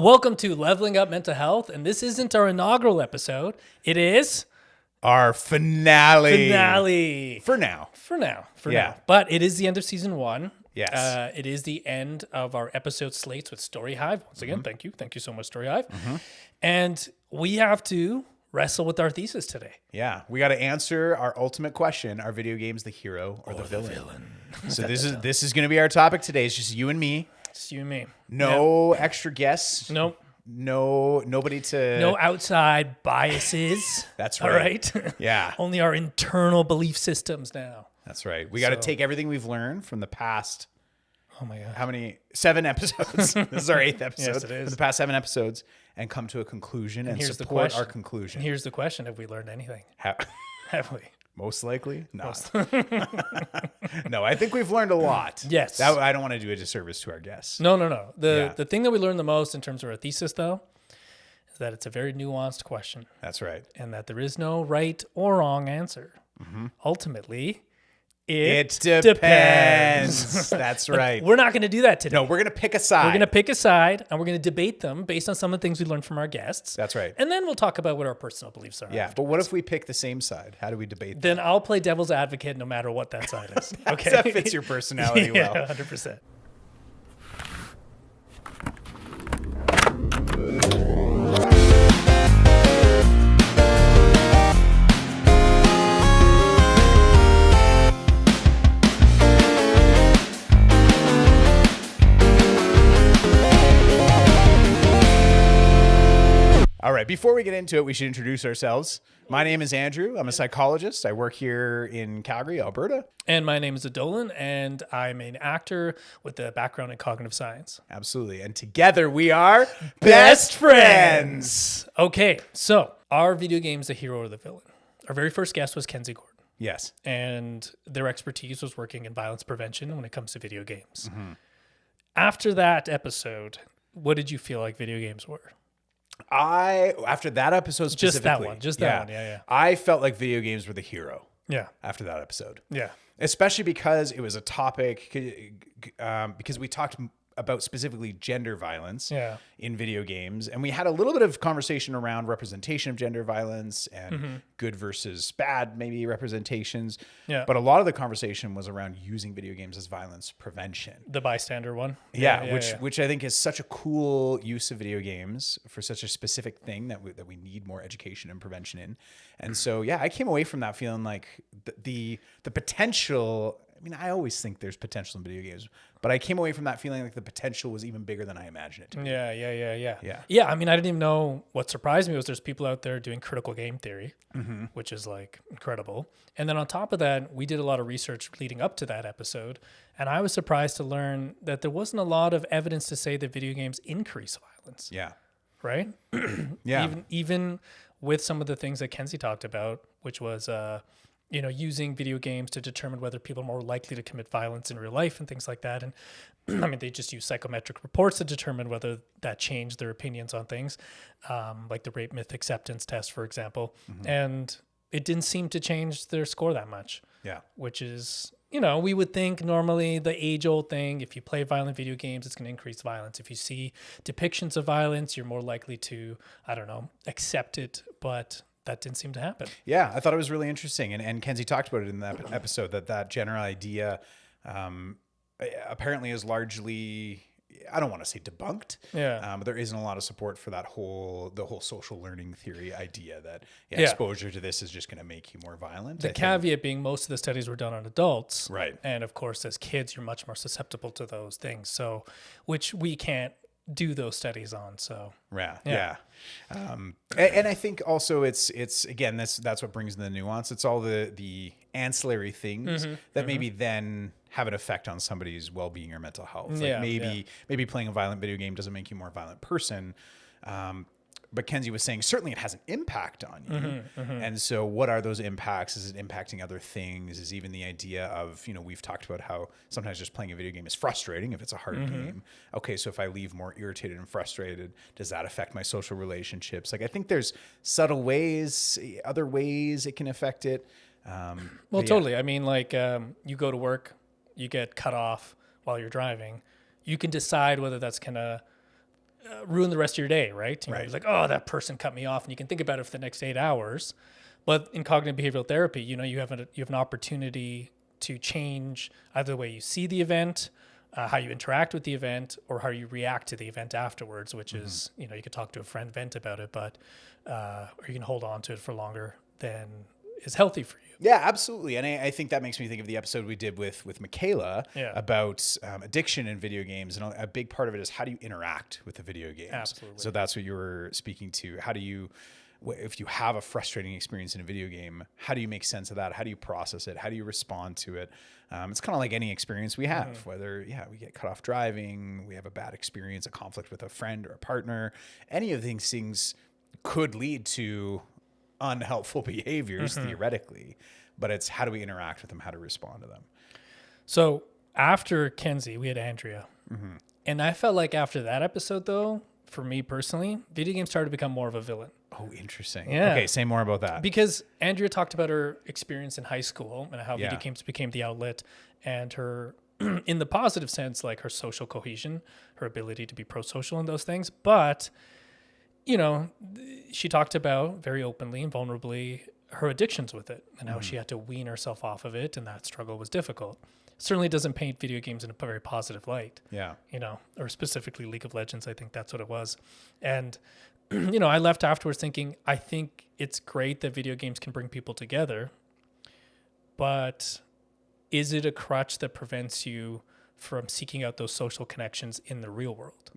Welcome to Leveling Up Mental Health, and this isn't our inaugural episode. It is our finale. For now. But it is the end of season 1. Yes. It is the end of our episode slates with StoryHive. Once again, thank you. Thank you so much, StoryHive. And we have to wrestle with our thesis today. Yeah. We got to answer our ultimate question. Are video games the hero or the villain? So this is going to be our topic today. It's just you and me. It's you and me. No extra guests. Nope. Nobody to... No outside biases. That's right. All right? Yeah. Only our internal belief systems now. That's right. We got to take everything we've learned from the past... Oh my God. How many? 7 episodes. This is our 8th episode. Yes, it is. For the past 7 episodes and come to a conclusion and support our conclusion. And here's the question. Have we learned anything? Have we? Most likely not. No, I think we've learned a lot. Yes. I don't want to do a disservice to our guests. No. The thing that we learned the most in terms of our thesis, though, is that it's a very nuanced question. That's right. And that there is no right or wrong answer. Ultimately, it depends. That's right. We're not going to do that today. No, we're going to pick a side. We're going to pick a side, and we're going to debate them based on some of the things we learned from our guests. That's right. And then we'll talk about what our personal beliefs are. Yeah, but what if we pick the same side? How do we debate that? Then I'll play devil's advocate no matter what that side is. Okay, That fits your personality well. Yeah, 100%. All right, before we get into it, we should introduce ourselves. My name is Andrew. I'm a psychologist. I work here in Calgary, Alberta. And my name is Adolyn, and I'm an actor with a background in cognitive science. Absolutely. And together we are best friends. Okay, so are video games the hero or the villain? Our very first guest was Kenzie Gordon. Yes. And their expertise was working in violence prevention when it comes to video games. After that episode, what did you feel like video games were? After that episode specifically. Just that one. Yeah. I felt like video games were the hero. Yeah. After that episode. Yeah. Especially because it was a topic, because we talked about specifically gender violence in video games. And we had a little bit of conversation around representation of gender violence and good versus bad, maybe representations. Yeah. But a lot of the conversation was around using video games as violence prevention. The bystander one. Which I think is such a cool use of video games for such a specific thing that we need more education and prevention in. And so, I came away from that feeling like the potential. I mean, I always think there's potential in video games, but I came away from that feeling like the potential was even bigger than I imagined it to be. Yeah, I mean, I didn't even know. What surprised me was there's people out there doing critical game theory, which is like incredible. And then on top of that, we did a lot of research leading up to that episode, and I was surprised to learn that there wasn't a lot of evidence to say that video games increase violence. Yeah. Right? Even with some of the things that Kenzie talked about, which was using video games to determine whether people are more likely to commit violence in real life and things like that. And I mean, they just use psychometric reports to determine whether that changed their opinions on things, like the rape myth acceptance test, for example. And it didn't seem to change their score that much. Yeah. Which is, we would think normally the age-old thing, if you play violent video games, it's going to increase violence. If you see depictions of violence, you're more likely to, accept it. But that didn't seem to happen. Yeah, I thought it was really interesting. And Kenzie talked about it in that episode, that general idea apparently is largely, I don't want to say debunked, but there isn't a lot of support for the whole social learning theory idea that exposure to this is just going to make you more violent. The caveat being most of the studies were done on adults. Right. And of course, as kids, you're much more susceptible to those things. So, which we can't do those studies on. So yeah. And I think also it's again, that's what brings in the nuance. It's all the ancillary things that maybe then have an effect on somebody's well-being or mental health. Like maybe playing a violent video game doesn't make you a more violent person. But Kenzie was saying certainly it has an impact on you. And so what are those impacts? Is it impacting other things? Is even the idea of, we've talked about how sometimes just playing a video game is frustrating if it's a hard game. Okay, so if I leave more irritated and frustrated, does that affect my social relationships? Like, I think there's subtle ways, other ways it can affect it. Well, totally. I mean, like you go to work, you get cut off while you're driving. You can decide whether that's going to ruin the rest of your day, right? You know, it's like, oh, that person cut me off. And you can think about it for the next 8 hours. But in cognitive behavioral therapy, you know, you have an opportunity to change either the way you see the event, how you interact with the event, or how you react to the event afterwards, which is, you know, you could talk to a friend, vent about it, but or you can hold on to it for longer than is healthy for you. Yeah, absolutely. And I think that makes me think of the episode we did with Michaela about addiction in video games. And a big part of it is how do you interact with the video games? Absolutely. So that's what you were speaking to. How do you, if you have a frustrating experience in a video game, how do you make sense of that? How do you process it? How do you respond to it? It's kind of like any experience we have, whether, we get cut off driving, we have a bad experience, a conflict with a friend or a partner. Any of these things could lead to unhelpful behaviors theoretically, but it's how do we interact with them, how to respond to them. So after Kenzie, we had Andrea. And I felt like after that episode, though, for me personally, video games started to become more of a villain. Oh, interesting. Yeah. Okay, say more about that. Because Andrea talked about her experience in high school and how video games became the outlet, and her, in the positive sense, like her social cohesion, her ability to be pro-social and those things. But, you know, she talked about very openly and vulnerably her addictions with it and how she had to wean herself off of it, and that struggle was difficult. Certainly doesn't paint video games in a very positive light. Yeah. You know, or specifically League of Legends, I think that's what it was. And, you know, I left afterwards thinking, I think it's great that video games can bring people together, but is it a crutch that prevents you from seeking out those social connections in the real world?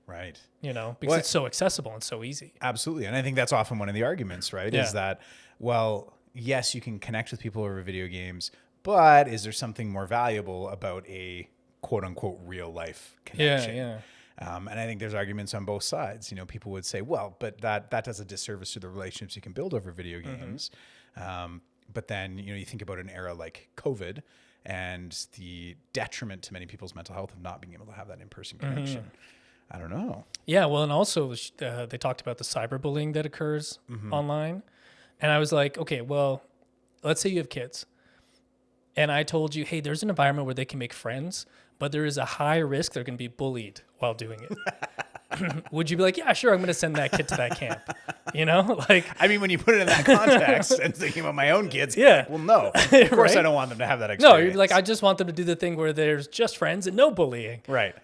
Right. You know, because it's so accessible and so easy. Absolutely. And I think that's often one of the arguments, right? Is that, well, yes, you can connect with people over video games, but is there something more valuable about a quote unquote real life connection? And I think there's arguments on both sides. You know, people would say, well, but that does a disservice to the relationships you can build over video games. But then, you know, you think about an era like COVID and the detriment to many people's mental health of not being able to have that in-person connection. I don't know. Yeah, well, and also they talked about the cyberbullying that occurs online. And I was like, okay, well, let's say you have kids. And I told you, hey, there's an environment where they can make friends, but there is a high risk they're going to be bullied while doing it. Would you be like, yeah, sure, I'm going to send that kid to that camp? You know, like, I mean, when you put it in that context and thinking about my own kids, like, well, no, of course I don't want them to have that experience. No, you're like, I just want them to do the thing where there's just friends and no bullying. Right.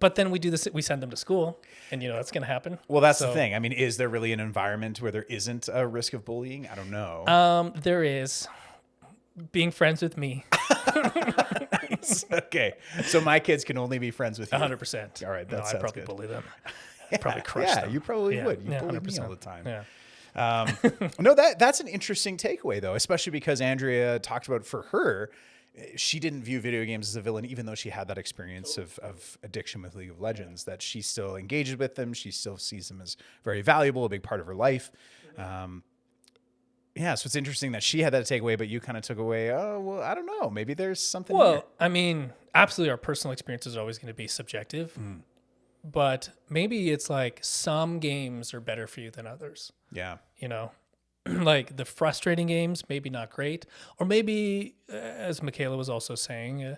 But then we do this, we send them to school, and you know, that's going to happen. Well, that's the thing. I mean, is there really an environment where there isn't a risk of bullying? I don't know. There is. Being friends with me. Okay. So my kids can only be friends with you. 100%. All right. That sounds I'd probably good. bully them. I'd probably crush them. You probably would. You bully 100%. me all the time. Yeah. No, that's an interesting takeaway, though, especially because Andrea talked about, for her, she didn't view video games as a villain, even though she had that experience of addiction with League of Legends, that she still engages with them. She still sees them as very valuable, a big part of her life. Yeah, so it's interesting that she had that takeaway, but you kind of took away, oh, well, I don't know. Maybe there's something here. I mean, absolutely our personal experiences are always going to be subjective, but maybe it's like some games are better for you than others. Yeah. You know, like the frustrating games, maybe not great. Or maybe, as Michaela was also saying,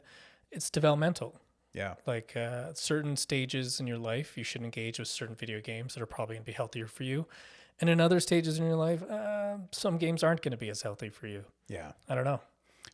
it's developmental. Yeah. Like certain stages in your life, you should engage with certain video games that are probably going to be healthier for you. And in other stages in your life, some games aren't going to be as healthy for you. Yeah. I don't know.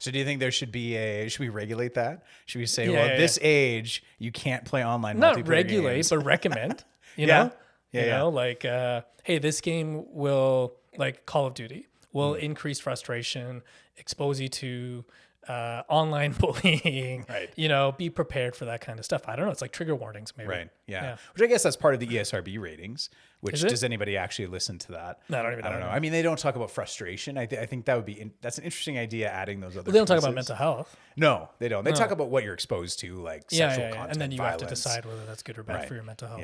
So do you think there should be should we regulate that? Should we say, at this age, you can't play online multiplayer Not regulate, games? but recommend, you know? Yeah. You know, like, hey, this game will, like Call of Duty, will increase frustration, expose you to online bullying, you know, be prepared for that kind of stuff. I don't know. It's like trigger warnings, maybe. Right. Yeah. Which I guess that's part of the ESRB ratings, which does anybody actually listen to that? No, I don't know. I mean, they don't talk about frustration. I think that would be, that's an interesting idea, adding those other They don't talk about mental health. No, they don't. They talk about what you're exposed to, like sexual content, and then you violence. have to decide whether that's good or bad for your mental health.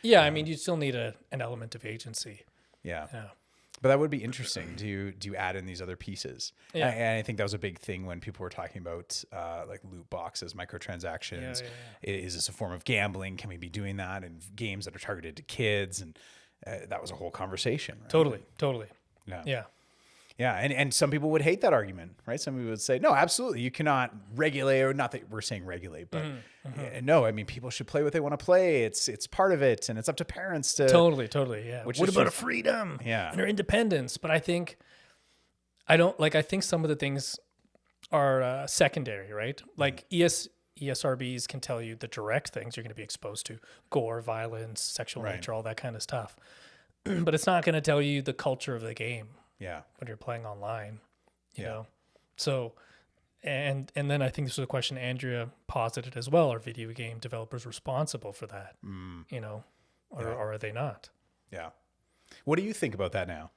Yeah. I mean, you still need an element of agency. Yeah. But that would be interesting. Do you add in these other pieces? Yeah. And I think that was a big thing when people were talking about like loot boxes, microtransactions. Is this a form of gambling? Can we be doing that in games that are targeted to kids? And that was a whole conversation. Right? Totally. Yeah. Yeah, and some people would hate that argument, right? Some people would say, no, absolutely, you cannot regulate, or not that we're saying regulate, but no, I mean, people should play what they want to play. It's part of it, and it's up to parents to... Totally, yeah. Which what is about just- a freedom Yeah. and their independence? But I think some of the things are secondary, right? Like ESRBs can tell you the direct things you're going to be exposed to: gore, violence, sexual nature, all that kind of stuff. But it's not going to tell you the culture of the game. Yeah. When you're playing online, you know? So, and then I think this was a question Andrea posited as well. Are video game developers responsible for that? You know, or are they not? Yeah. What do you think about that now?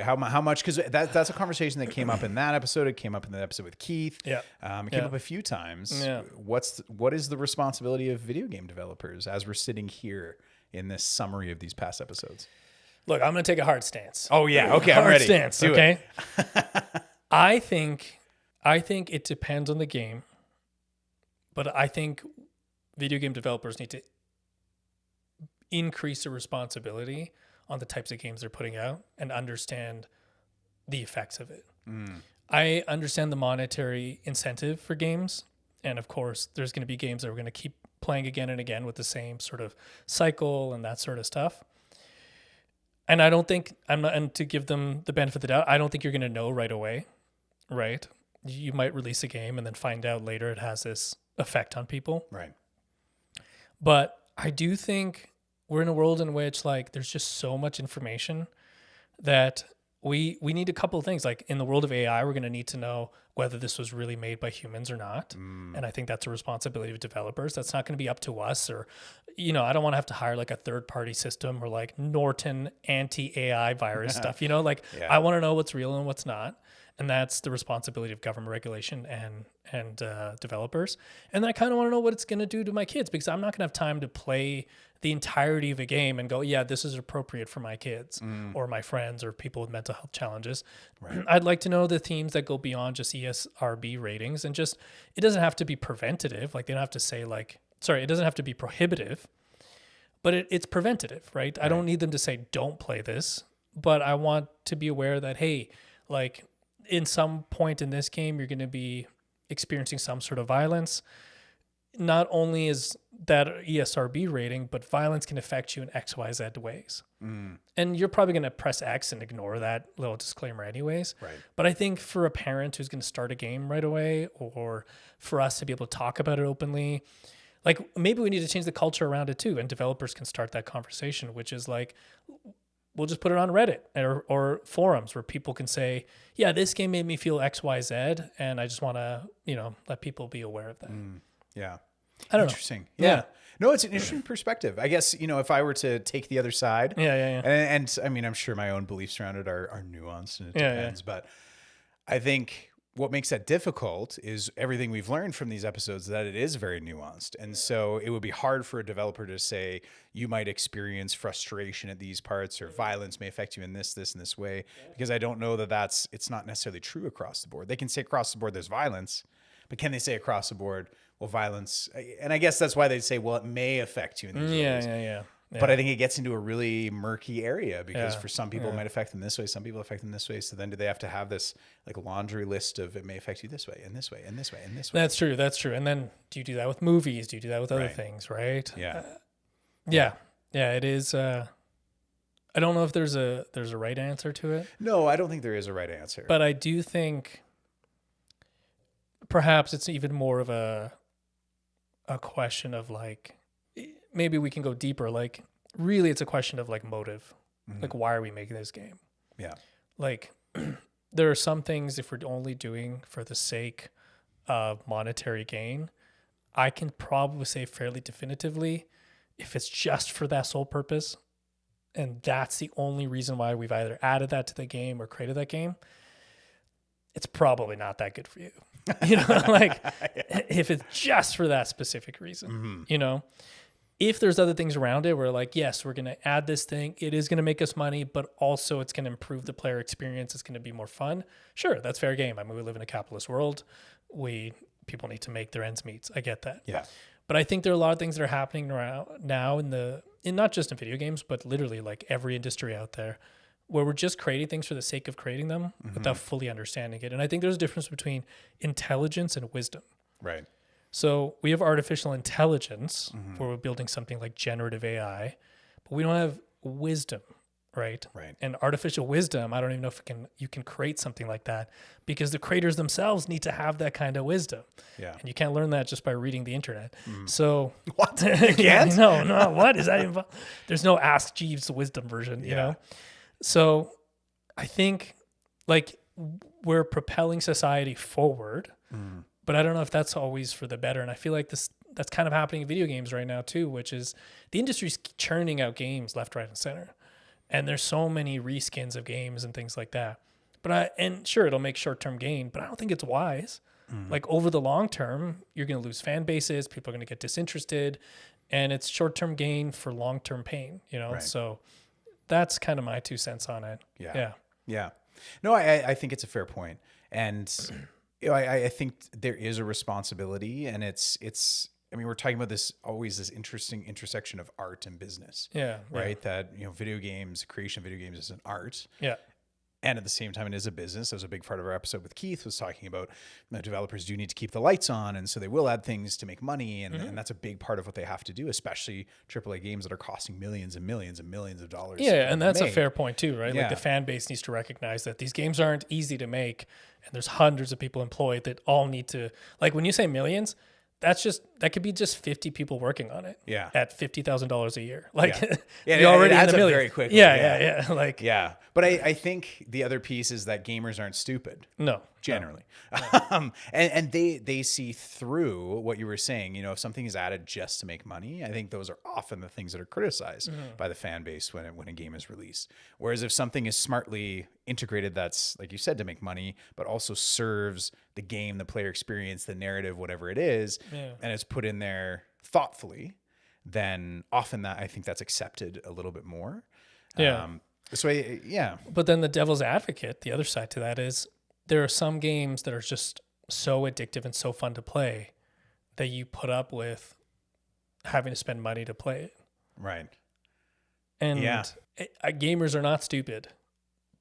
How much, because that's a conversation that came up in that episode. It came up in the episode with Keith. Yeah. It came up a few times. Yeah. What is the responsibility of video game developers as we're sitting here in this summary of these past episodes? Look, I'm going to take a hard stance. Oh yeah, okay, I'm hard ready. stance. Do okay. it. I think it depends on the game, but I think video game developers need to increase the responsibility on the types of games they're putting out and understand the effects of it. I understand the monetary incentive for games, and of course, there's going to be games that we're going to keep playing again and again with the same sort of cycle and that sort of stuff. And I don't think and to give them the benefit of the doubt, I don't think you're going to know right away, right? You might release a game and then find out later it has this effect on people. Right. But I do think we're in a world in which like there's just so much information that we need a couple of things. Like in the world of AI, we're going to need to know whether this was really made by humans or not. And I think that's a responsibility of developers. That's not going to be up to us, or, you know, I don't want to have to hire like a third party system or like Norton anti-AI virus stuff, you know, like I want to know what's real and what's not. And that's the responsibility of government regulation and developers. And then I kind of want to know what it's going to do to my kids, because I'm not going to have time to play the entirety of a game and go, yeah, this is appropriate for my kids or my friends or people with mental health challenges. Right. I'd like to know the themes that go beyond just ESRB ratings, and just, it doesn't have to be preventative. Like they don't have to say like, sorry, it doesn't have to be prohibitive, but it's preventative, right? I don't need them to say, don't play this, but I want to be aware that, hey, like in some point in this game, you're going to be experiencing some sort of violence. Not only is that ESRB rating, but violence can affect you in X, Y, Z ways. And you're probably going to press X and ignore that little disclaimer anyways. Right. But I think for a parent who's going to start a game right away, or for us to be able to talk about it openly, like maybe we need to change the culture around it too. And developers can start that conversation, which is like, we'll just put it on Reddit or forums where people can say, yeah, this game made me feel X, Y, Z. And I just want to, you know, let people be aware of that. Yeah. I don't know. Interesting. Yeah. No, it's an interesting perspective. I guess, you know, if I were to take the other side, and I mean, I'm sure my own beliefs around it are nuanced and it depends, but I think what makes that difficult is everything we've learned from these episodes, that it is very nuanced. And so it would be hard for a developer to say, you might experience frustration at these parts, or violence may affect you in this, and this way, because I don't know that it's not necessarily true across the board. They can say across the board there's violence, but can they say across the board, well, violence, and I guess that's why they'd say, well, it may affect you in these ways. Yeah. But I think it gets into a really murky area, because for some people it might affect them this way, some people affect them this way. So then do they have to have this like laundry list of, it may affect you this way and this way and this way and this way? That's true. And then do you do that with movies? Do you do that with other things, right? Yeah. Yeah, it is. I don't know if there's a right answer to it. No, I don't think there is a right answer. But I do think perhaps it's even more of a question of like, maybe we can go deeper. Like, really, it's a question of like motive. Like, why are we making this game? Yeah. Like, there are some things, if we're only doing for the sake of monetary gain, I can probably say fairly definitively, if it's just for that sole purpose, and that's the only reason why we've either added that to the game or created that game, it's probably not that good for you. You know, like if it's just for that specific reason, you know, if there's other things around it, we're like, yes, we're going to add this thing. It is going to make us money, but also it's going to improve the player experience. It's going to be more fun. Sure. That's fair game. I mean, we live in a capitalist world. People need to make their ends meet. I get that. Yeah. But I think there are a lot of things that are happening around now in not just in video games, but literally like every industry out there, where we're just creating things for the sake of creating them without fully understanding it. And I think there's a difference between intelligence and wisdom. Right. So we have artificial intelligence where we're building something like generative AI, but we don't have wisdom, right? Right. And artificial wisdom, I don't even know if you can create something like that, because the creators themselves need to have that kind of wisdom. Yeah. And you can't learn that just by reading the internet. So What? You can't? no, what is that involved? There's no Ask Jeeves wisdom version, you know? So I think like we're propelling society forward, but I don't know if that's always for the better. And I feel like that's kind of happening in video games right now too, which is the industry's churning out games left, right, and center. And there's so many reskins of games and things like that. And sure, it'll make short-term gain, but I don't think it's wise. Like over the long term, you're going to lose fan bases. People are going to get disinterested, and it's short-term gain for long-term pain, you know? Right. So that's kind of my 2 cents on it. Yeah. No, I think it's a fair point. And I think there is a responsibility, and it's, I mean, we're talking about this interesting intersection of art and business. Yeah. Right. That, video games, creation of video games is an art. Yeah. And at the same time, it is a business. That was a big part of our episode with Keith, was talking about developers do need to keep the lights on. And so they will add things to make money. And that's a big part of what they have to do, especially AAA games that are costing millions and millions and millions of dollars. Yeah. And that's a fair point too, right? Yeah. Like the fan base needs to recognize that these games aren't easy to make. And there's hundreds of people employed that all need to, like when you say millions, that could be just 50 people working on it. Yeah. At $50,000 a year. Like you're already in the millions. Very quickly. Yeah. Like, but I think the other piece is that gamers aren't stupid. No. Generally. No. And they see through what you were saying. If something is added just to make money, I think those are often the things that are criticized by the fan base when a game is released. Whereas if something is smartly integrated, that's, like you said, to make money, but also serves the game, the player experience, the narrative, whatever it is, and it's put in there thoughtfully, then often I think that's accepted a little bit more. Yeah. But then the devil's advocate, the other side to that is, there are some games that are just so addictive and so fun to play that you put up with having to spend money to play it. Right. And gamers are not stupid,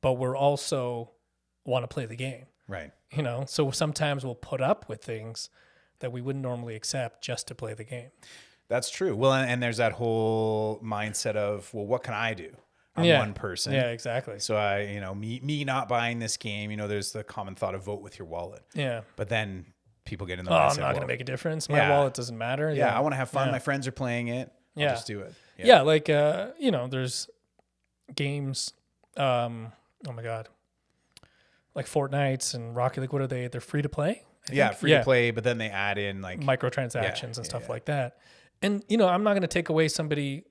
but we're also want to play the game. Right. So sometimes we'll put up with things that we wouldn't normally accept just to play the game. That's true. Well, and there's that whole mindset of, well, what can I do? I'm one person. Yeah, exactly. So me not buying this game, there's the common thought of vote with your wallet. Yeah. But then people get in the mindset, I'm not going to make a difference. My wallet doesn't matter. Yeah. I want to have fun. My friends are playing it. I'll just do it. Yeah. Like, there's games, oh my God, like Fortnite and Rocket League. What are they? They're free to play. Free to play, but then they add in like microtransactions and stuff like that. And, I'm not going to take away somebody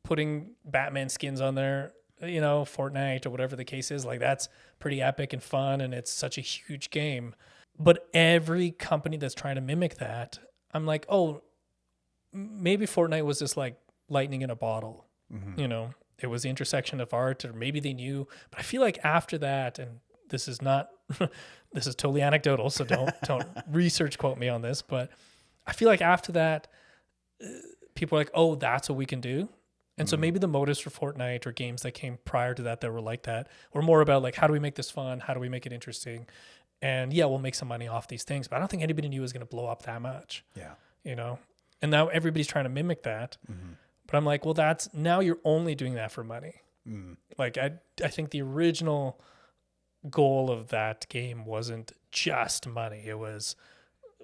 putting Batman skins on there, Fortnite or whatever the case is. Like, that's pretty epic and fun, and it's such a huge game. But every company that's trying to mimic that, I'm like, oh, maybe Fortnite was just like lightning in a bottle. It was the intersection of art, or maybe they knew. But I feel like after that, and this is not, this is totally anecdotal, so don't research quote me on this, but I feel like after that, people are like, oh, that's what we can do. And so maybe the motives for Fortnite or games that came prior to that were like that were more about like, how do we make this fun? How do we make it interesting? And we'll make some money off these things, but I don't think anybody knew it was going to blow up that much. Yeah. And now everybody's trying to mimic that. But I'm like, well, now you're only doing that for money. Like, I think the original goal of that game wasn't just money. It was,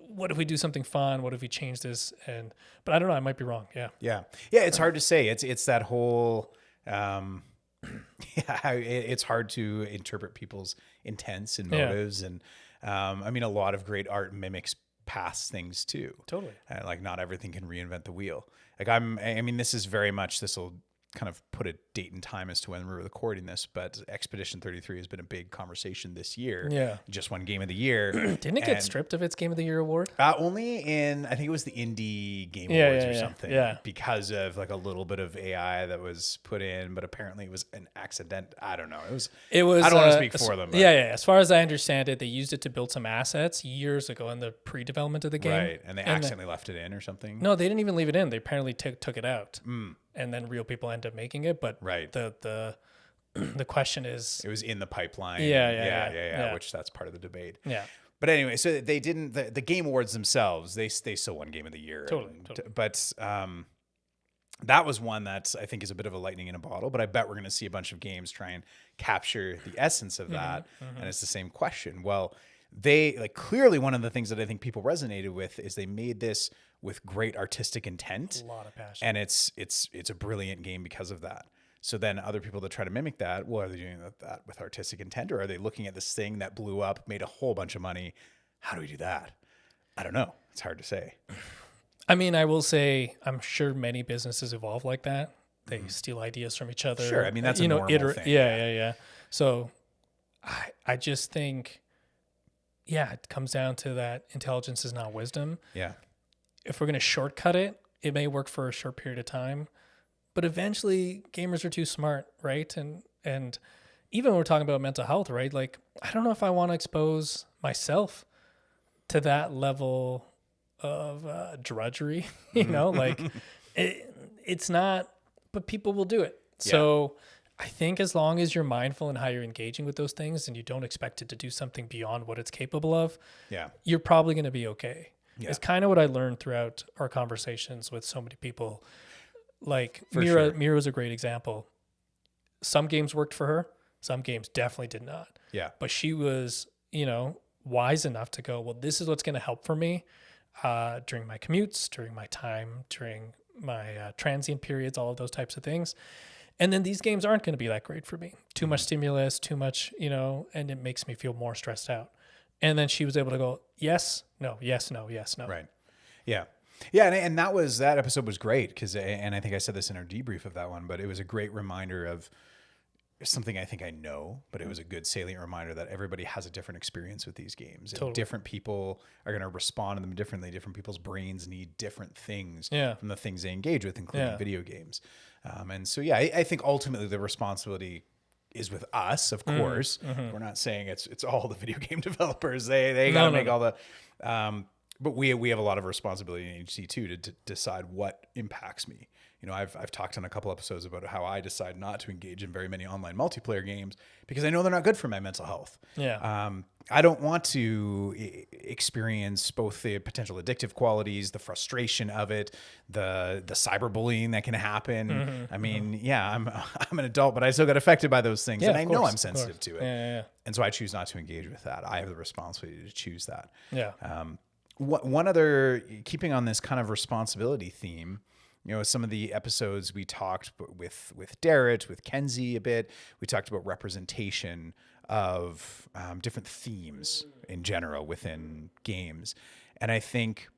what if we do something fun? What if we change this? But I don't know. I might be wrong. Yeah. It's hard to say. It's that whole, it's hard to interpret people's intents and motives. And I mean, a lot of great art mimics past things too. Totally. Like, not everything can reinvent the wheel. Like this is very much, this will kind of put a date and time as to when we're recording this, but Expedition 33 has been a big conversation this year. Yeah. Just won Game of the Year. Didn't it get stripped of its Game of the Year award? Only in, I think it was the Indie Game Awards or something. Yeah. Because of like a little bit of AI that was put in, but apparently it was an accident. I don't know. It was I don't want to speak for them. But. Yeah. As far as I understand it, they used it to build some assets years ago in the pre-development of the game. Right. And they accidentally left it in or something. No, they didn't even leave it in. They apparently took it out. And then real people end up making it, but the the question is, it was in the pipeline. Yeah. Which that's part of the debate. Yeah. But anyway, so they didn't, the Game Awards themselves, they still won Game of the Year. Totally. But that was one that I think is a bit of a lightning in a bottle, but I bet we're going to see a bunch of games try and capture the essence of that. And it's the same question. Well, they like clearly one of the things that I think people resonated with is they made this with great artistic intent. A lot of passion. And it's a brilliant game because of that. So then other people that try to mimic that, well, are they doing that with artistic intent, or are they looking at this thing that blew up, made a whole bunch of money? How do we do that? I don't know. It's hard to say. I mean, I will say, I'm sure many businesses evolve like that. They steal ideas from each other. Sure. I mean, that's a normal thing. Yeah. So I just think, it comes down to that intelligence is not wisdom. Yeah. If we're going to shortcut it, it may work for a short period of time. But eventually, gamers are too smart, right? And even when we're talking about mental health, right? Like, I don't know if I want to expose myself to that level of drudgery, you know? Like, it's not, but people will do it. Yeah. So I think as long as you're mindful in how you're engaging with those things and you don't expect it to do something beyond what it's capable of, you're probably going to be okay. Yeah. It's kind of what I learned throughout our conversations with so many people. Like Mira was a great example. Some games worked for her. Some games definitely did not. Yeah. But she was, wise enough to go, well, this is what's going to help for me during my commutes, during my time, during my transient periods, all of those types of things. And then these games aren't going to be that great for me. Too much stimulus, too much, and it makes me feel more stressed out. And then she was able to go, yes, no, yes, no, yes, no. Right. Yeah. Yeah, and that episode was great because, and I think I said this in our debrief of that one, but it was a great reminder of something I think I know, but it was a good salient reminder that everybody has a different experience with these games. Totally. And different people are going to respond to them differently. Different people's brains need different things from the things they engage with, including video games. And so, I think ultimately the responsibility is with us, of course. We're not saying it's all the video game developers. They got to make all the... But we have a lot of responsibility in HC too to decide what impacts me. I've talked on a couple episodes about how I decide not to engage in very many online multiplayer games because I know they're not good for my mental health. Yeah. I don't want to experience both the potential addictive qualities, the frustration of it, the cyberbullying that can happen. I mean, I'm an adult, but I still get affected by those things, and I know I'm sensitive to it. Yeah. And so I choose not to engage with that. I have the responsibility to choose that. Yeah. One other, keeping on this kind of responsibility theme, some of the episodes we talked with Darrett, with Kenzie a bit, we talked about representation of different themes in general within games. And I think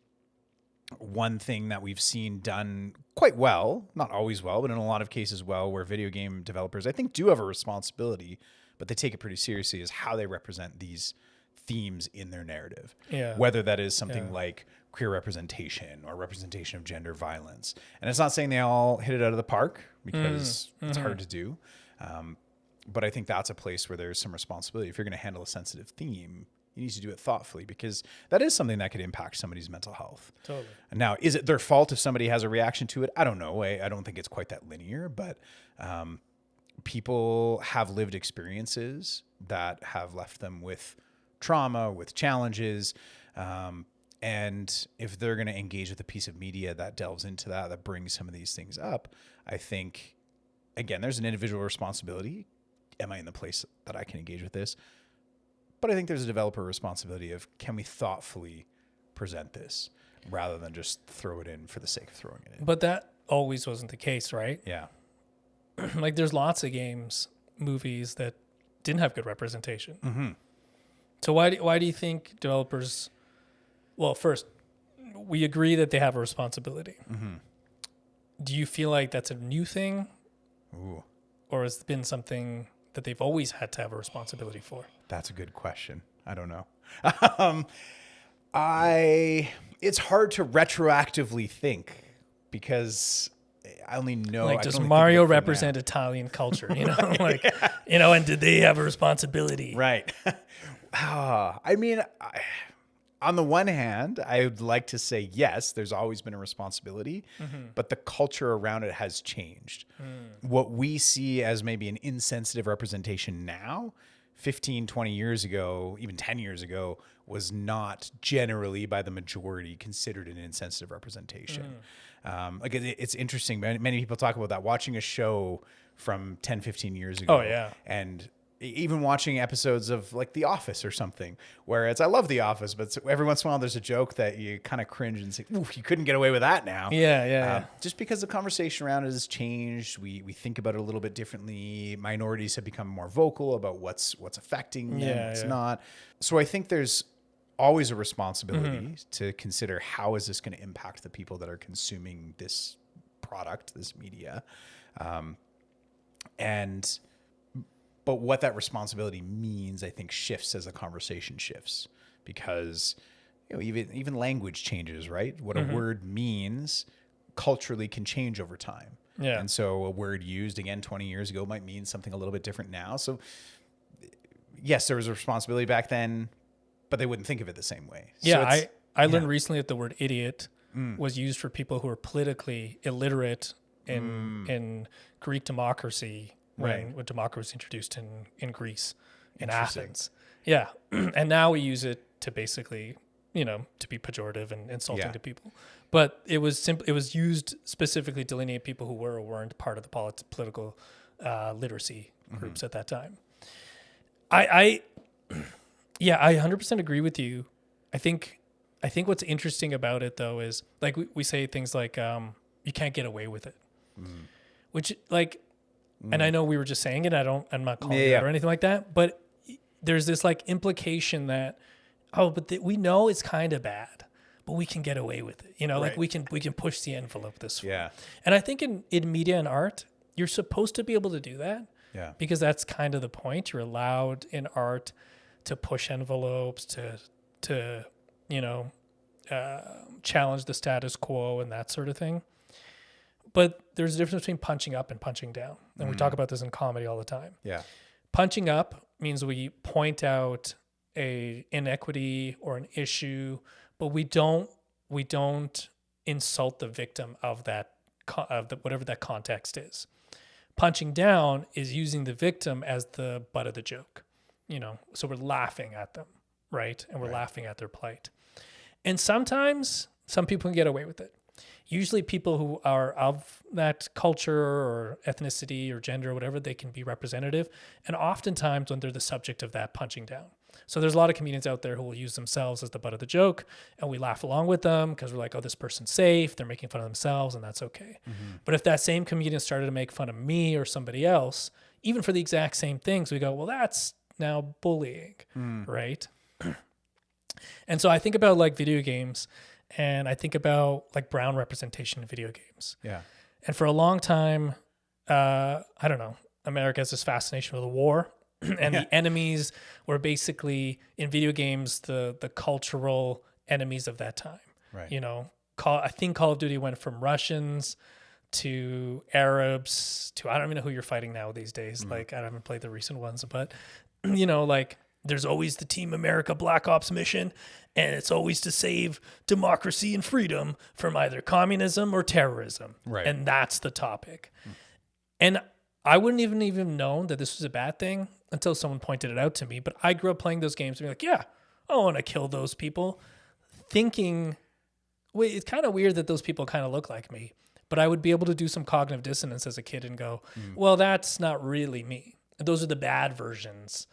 one thing that we've seen done quite well, not always well, but in a lot of cases well, where video game developers, I think, do have a responsibility, but they take it pretty seriously, is how they represent these themes in their narrative. Yeah. Whether that is something like queer representation or representation of gender violence. And it's not saying they all hit it out of the park because it's hard to do. But I think that's a place where there's some responsibility. If you're going to handle a sensitive theme, you need to do it thoughtfully because that is something that could impact somebody's mental health. Totally. Now, is it their fault if somebody has a reaction to it? I don't know. I don't think it's quite that linear, but people have lived experiences that have left them with trauma, with challenges. And if they're going to engage with a piece of media that delves into that brings some of these things up, I think, again, there's an individual responsibility. Am I in the place that I can engage with this? But I think there's a developer responsibility of, can we thoughtfully present this rather than just throw it in for the sake of throwing it in? But that always wasn't the case, right? Yeah. Like there's lots of games, movies that didn't have good representation. So why do you think developers... Well, first, we agree that they have a responsibility. Do you feel like that's a new thing? Ooh. Or has it been something that they've always had to have a responsibility for? That's a good question. I don't know. It's hard to retroactively think because I only know... Like, does Mario represent Italian culture? And did they have a responsibility? Right. I mean... on the one hand, I would like to say, yes, there's always been a responsibility, but the culture around it has changed. What we see as maybe an insensitive representation now, 15, 20 years ago, even 10 years ago, was not generally by the majority considered an insensitive representation. Like it's interesting. Many people talk about that, watching a show from 10, 15 years ago. Oh, yeah. And even watching episodes of like The Office or something, where I love The Office, but every once in a while there's a joke that you kind of cringe and say, "Ooh, you couldn't get away with that now." Yeah. Just because the conversation around it has changed, we think about it a little bit differently. Minorities have become more vocal about what's affecting them, what's not. So I think there's always a responsibility to consider, how is this going to impact the people that are consuming this product, this media, But what that responsibility means, I think, shifts as the conversation shifts, because even language changes, right? What a word means culturally can change over time. Yeah. And so a word used again 20 years ago might mean something a little bit different now. So yes, there was a responsibility back then, but they wouldn't think of it the same way. Yeah, so I learned recently that the word idiot was used for people who are politically illiterate in Greek democracy. When democracy was introduced in Greece, in Athens. Yeah. And now we use it to basically, to be pejorative and insulting to people. But it was used specifically to delineate people who were or weren't part of the political literacy groups at that time. I 100% agree with you. I think what's interesting about it, though, is like we say things like you can't get away with it, which like. And I know we were just saying it. I'm not calling it out or anything like that. But there's this like implication that, we know it's kind of bad, but we can get away with it. Like we can push the envelope this far. Yeah. And I think in media and art, you're supposed to be able to do that. Yeah. Because that's kind of the point. You're allowed in art to push envelopes, to challenge the status quo and that sort of thing. But there's a difference between punching up and punching down. And we talk about this in comedy all the time. Yeah. Punching up means we point out a inequity or an issue, but we don't insult the victim of that, whatever that context is. Punching down is using the victim as the butt of the joke. So we're laughing at them, right? And we're laughing at their plight. And sometimes some people can get away with it. Usually people who are of that culture or ethnicity or gender or whatever, they can be representative. And oftentimes when they're the subject of that punching down. So there's a lot of comedians out there who will use themselves as the butt of the joke, and we laugh along with them because we're like, oh, this person's safe. They're making fun of themselves, and that's okay. But if that same comedian started to make fun of me or somebody else, even for the exact same things, we go, well, that's now bullying, right? And so I think about like video games, and I think about like brown representation in video games. Yeah. And for a long time, I don't know, America has this fascination with the war. And the enemies were basically, in video games, the cultural enemies of that time. Right. I think Call of Duty went from Russians to Arabs to, I don't even know who you're fighting now these days. Like, I haven't played the recent ones, but, like, there's always the Team America Black Ops mission, and it's always to save democracy and freedom from either communism or terrorism. Right. And that's the topic. And I wouldn't even known that this was a bad thing until someone pointed it out to me. But I grew up playing those games and be like, yeah, I want to kill those people. Thinking, wait, it's kind of weird that those people kind of look like me. But I would be able to do some cognitive dissonance as a kid and go, well, that's not really me. Those are the bad versions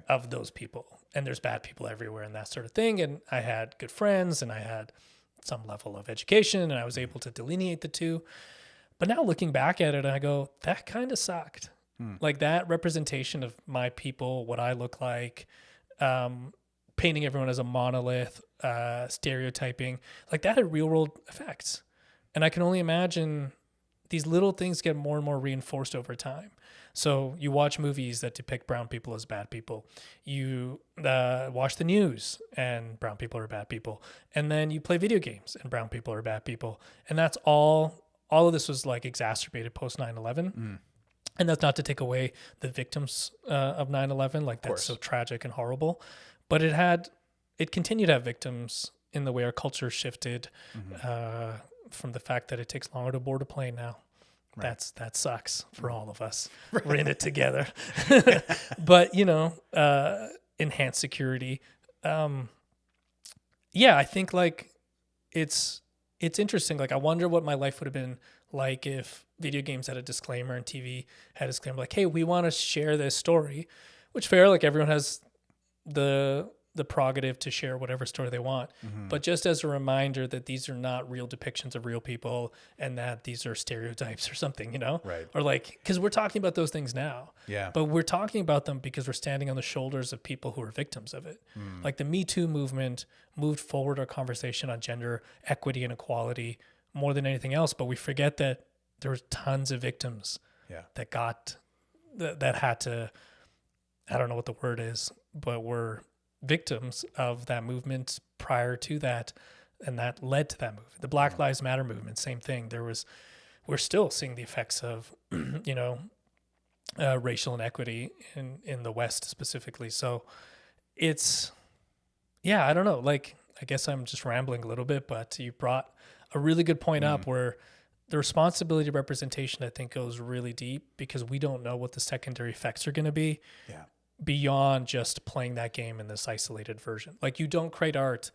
of those people. And there's bad people everywhere and that sort of thing. And I had good friends and I had some level of education and I was able to delineate the two. But now looking back at it, I go, that kind of sucked. Like that representation of my people, what I look like, painting everyone as a monolith, stereotyping, like that had real world effects. And I can only imagine these little things get more and more reinforced over time. So you watch movies that depict brown people as bad people. You watch the news and brown people are bad people. And then you play video games and brown people are bad people. And that's all of this was like exacerbated post 9/11. And that's not to take away the victims of 9/11. Like that's so tragic and horrible. But it had it continued to have victims in the way our culture shifted from the fact that it takes longer to board a plane now. Right. That sucks for all of us. Right. We're in it together. But, enhanced security. I think like it's interesting. Like I wonder what my life would have been like if video games had a disclaimer and TV had a disclaimer like, hey, we want to share this story, which fair, like everyone has the prerogative to share whatever story they want. But just as a reminder that these are not real depictions of real people and that these are stereotypes or something, Right. Or like, because we're talking about those things now. Yeah. But we're talking about them because we're standing on the shoulders of people who are victims of it. Like the Me Too movement moved forward our conversation on gender equity and equality more than anything else. But we forget that there was tons of victims that had to, I don't know what the word is, but were victims of that movement prior to that, and that led to that movement. The Black Lives Matter movement, same thing. We're still seeing the effects of racial inequity in the West specifically. So it's I don't know, like I guess I'm just rambling a little bit, but you brought a really good point up where the responsibility of representation I think goes really deep, because we don't know what the secondary effects are going to be. Yeah. Beyond just playing that game in this isolated version. Like you don't create art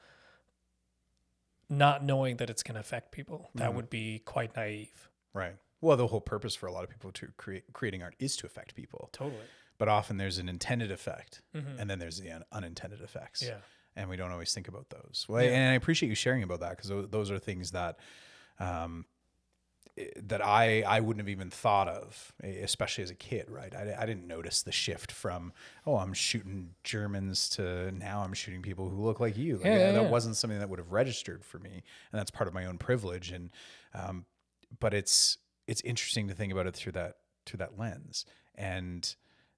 not knowing that it's going to affect people. That would be quite naive. Right. Well, the whole purpose for a lot of people to creating art is to affect people. Totally. But often there's an intended effect and then there's the unintended effects. Yeah. And we don't always think about those. Well, and I appreciate you sharing about that, because those are things that that I wouldn't have even thought of, especially as a kid, right? I didn't notice the shift from, I'm shooting Germans to now I'm shooting people who look like you. Like, that wasn't something that would have registered for me. And that's part of my own privilege. And, but it's interesting to think about it through that lens, and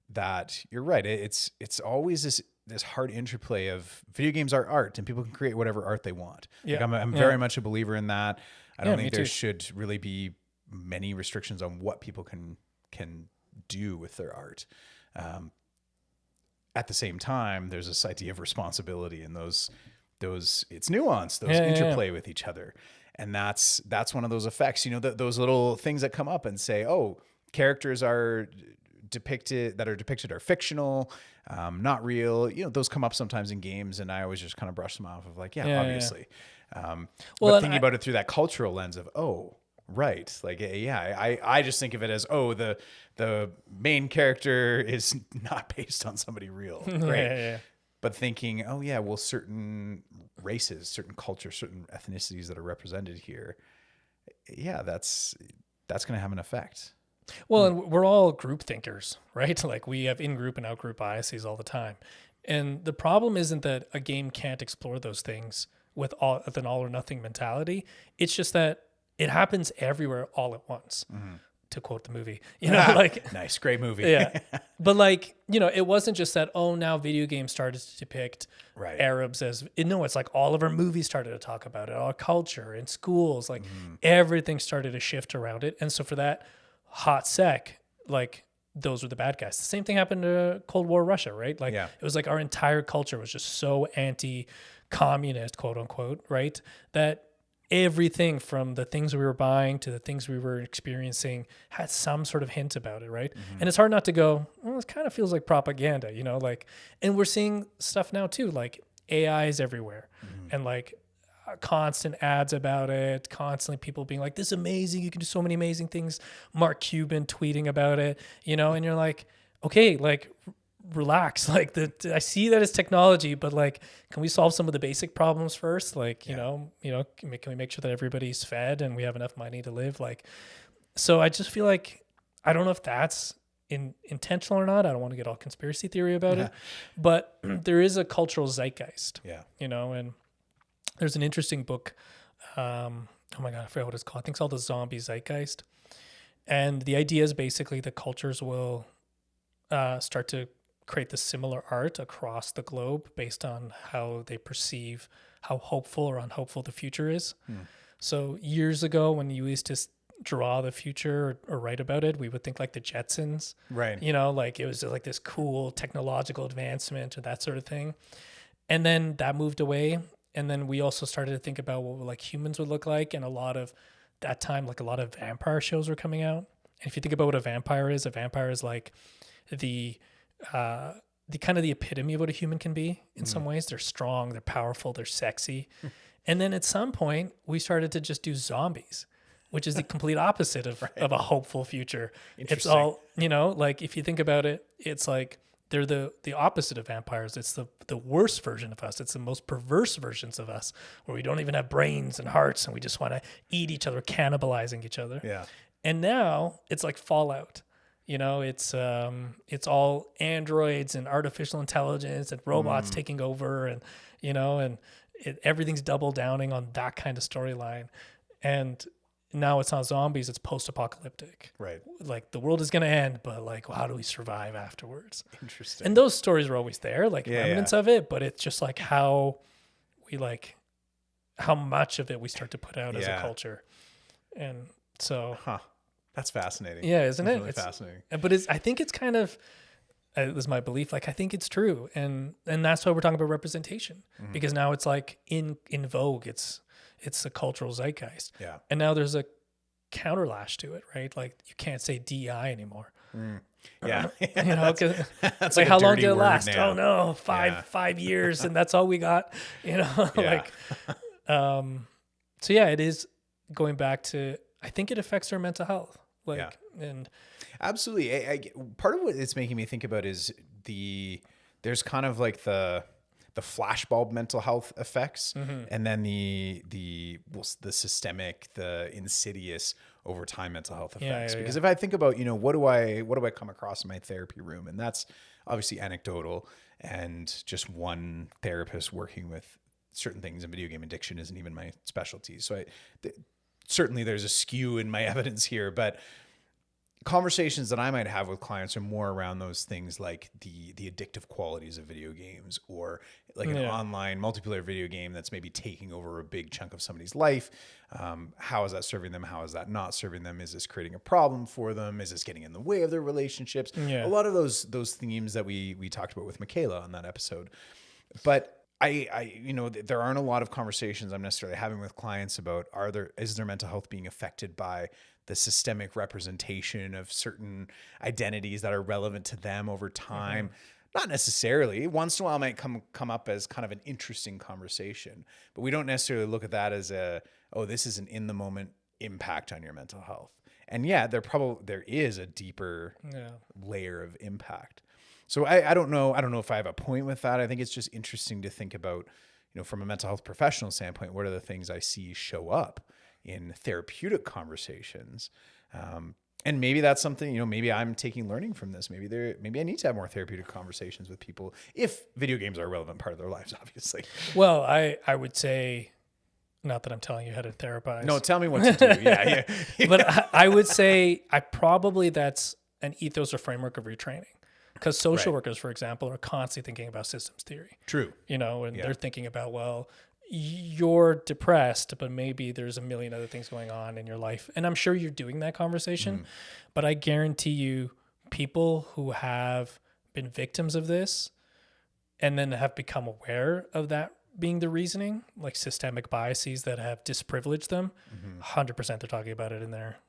that you're right. It's always this hard interplay of video games are art and people can create whatever art they want. Yeah. Like I'm very much a believer in that. I don't think there should really be many restrictions on what people can do with their art. At the same time, there's this idea of responsibility and those it's nuance, those interplay with each other. And that's one of those effects, those little things that come up and say, characters are depicted are fictional, not real. Those come up sometimes in games, and I always just kind of brush them off of like, obviously. But thinking about it through that cultural lens of, right. Like, I just think of it as, the main character is not based on somebody real. Right. But thinking, well, certain races, certain cultures, certain ethnicities that are represented here. Yeah, that's going to have an effect. Well, and we're all group thinkers, right? Like we have in-group and out-group biases all the time. And the problem isn't that a game can't explore those things with an all or nothing mentality. It's just that it happens everywhere all at once, to quote the movie. Like nice, great movie. Yeah. But like, it wasn't just that, now video games started to depict Arabs as, it's like all of our movies started to talk about it, our culture in schools, like everything started to shift around it. And so for that hot sec, like those were the bad guys. The same thing happened to Cold War Russia, right? Like it was like our entire culture was just so anti-communist, quote unquote, right? That everything from the things we were buying to the things we were experiencing had some sort of hint about it, right? And it's hard not to go, it kind of feels like propaganda, like, and we're seeing stuff now too, like AI is everywhere, and like constant ads about it, constantly people being like, this is amazing, you can do so many amazing things, Mark Cuban tweeting about it, and you're like, okay, like relax, like I see that as technology, but like, can we solve some of the basic problems first? Like, can we make sure that everybody's fed and we have enough money to live? Like, so I just feel like, I don't know if that's intentional or not. I don't want to get all conspiracy theory about it, but there is a cultural zeitgeist, and there's an interesting book. Oh my God, I forgot what it's called. I think it's called The Zombie Zeitgeist. And the idea is basically that cultures will start to create the similar art across the globe based on how they perceive how hopeful or unhopeful the future is. So years ago, when you used to draw the future or write about it, we would think like the Jetsons, right? Like it was just like this cool technological advancement or that sort of thing. And then that moved away. And then we also started to think about what like humans would look like. And a lot of that time, like a lot of vampire shows were coming out. And if you think about what a vampire is like the kind of the epitome of what a human can be in some ways. They're strong, they're powerful, they're sexy. And then at some point we started to just do zombies, which is the complete opposite of a hopeful future. It's all, like if you think about it, it's like they're the opposite of vampires. It's the worst version of us. It's the most perverse versions of us where we don't even have brains and hearts and we just want to eat each other, cannibalizing each other. Yeah. And now it's like Fallout. It's all androids and artificial intelligence and robots taking over and, everything's double downing on that kind of storyline. And now it's not zombies, it's post-apocalyptic. Right. Like the world is going to end, but like, well, how do we survive afterwards? Interesting. And those stories are always there, like remnants of it, but it's just like how much of it we start to put out as a culture. And so... That's fascinating. Yeah, isn't it? Really fascinating. But I think it's kind of, it was my belief, like I think it's true. And that's why we're talking about representation. Because now it's like in vogue. It's a cultural zeitgeist. Yeah. And now there's a counterlash to it, right? Like you can't say DEI anymore. Yeah. It's like how long did it last? Now. Oh no, 5 years and that's all we got, like, so yeah, it is going back to, I think it affects our mental health. And absolutely. Part of what it's making me think about is there's kind of like the flashbulb mental health effects, and then the systemic, the insidious over time mental health effects. Because if I think about, what do I come across in my therapy room, and that's obviously anecdotal, and just one therapist working with certain things, and video game addiction isn't even my specialty. So certainly there's a skew in my evidence here, but conversations that I might have with clients are more around those things like the addictive qualities of video games, or like an online multiplayer video game that's maybe taking over a big chunk of somebody's life. How is that serving them? How is that not serving them? Is this creating a problem for them? Is this getting in the way of their relationships? A lot of those themes that we talked about with Michaela on that episode. But there aren't a lot of conversations I'm necessarily having with clients about is their mental health being affected by the systemic representation of certain identities that are relevant to them over time. Not necessarily. Once in a while it might come up as kind of an interesting conversation, but we don't necessarily look at that as this is an in the moment impact on your mental health. And there is a deeper layer of impact. So I don't know if I have a point with that. I think it's just interesting to think about, from a mental health professional standpoint, what are the things I see show up in therapeutic conversations. And maybe that's something, maybe I'm taking learning from this. Maybe I need to have more therapeutic conversations with people if video games are a relevant part of their lives, obviously. Well, I would say, not that I'm telling you how to therapize. No, tell me what to do. Yeah. But I would say that's an ethos or framework of retraining. Because social workers, for example, are constantly thinking about systems theory. True. And they're thinking about, well, you're depressed, but maybe there's a million other things going on in your life. And I'm sure you're doing that conversation, but I guarantee you people who have been victims of this and then have become aware of that being the reasoning, like systemic biases that have disprivileged them, 100% they're talking about it in their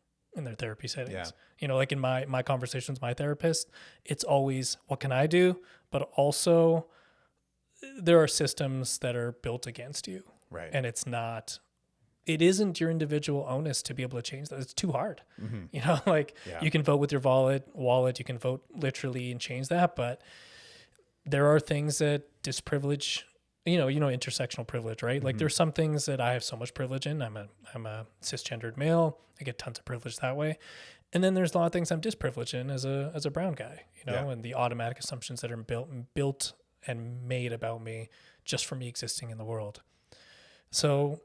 therapy settings. Like in my conversations with my therapist, it's always, what can I do? But also there are systems that are built against you. Right. And it isn't your individual onus to be able to change that. It's too hard. You can vote with your wallet, you can vote literally and change that. But there are things that disprivilege, intersectional privilege, right? Like there's some things that I have so much privilege in. I'm a cisgendered male. I get tons of privilege that way. And then there's a lot of things I'm disprivileged in as a brown guy, and the automatic assumptions that are built and made about me just for me existing in the world. So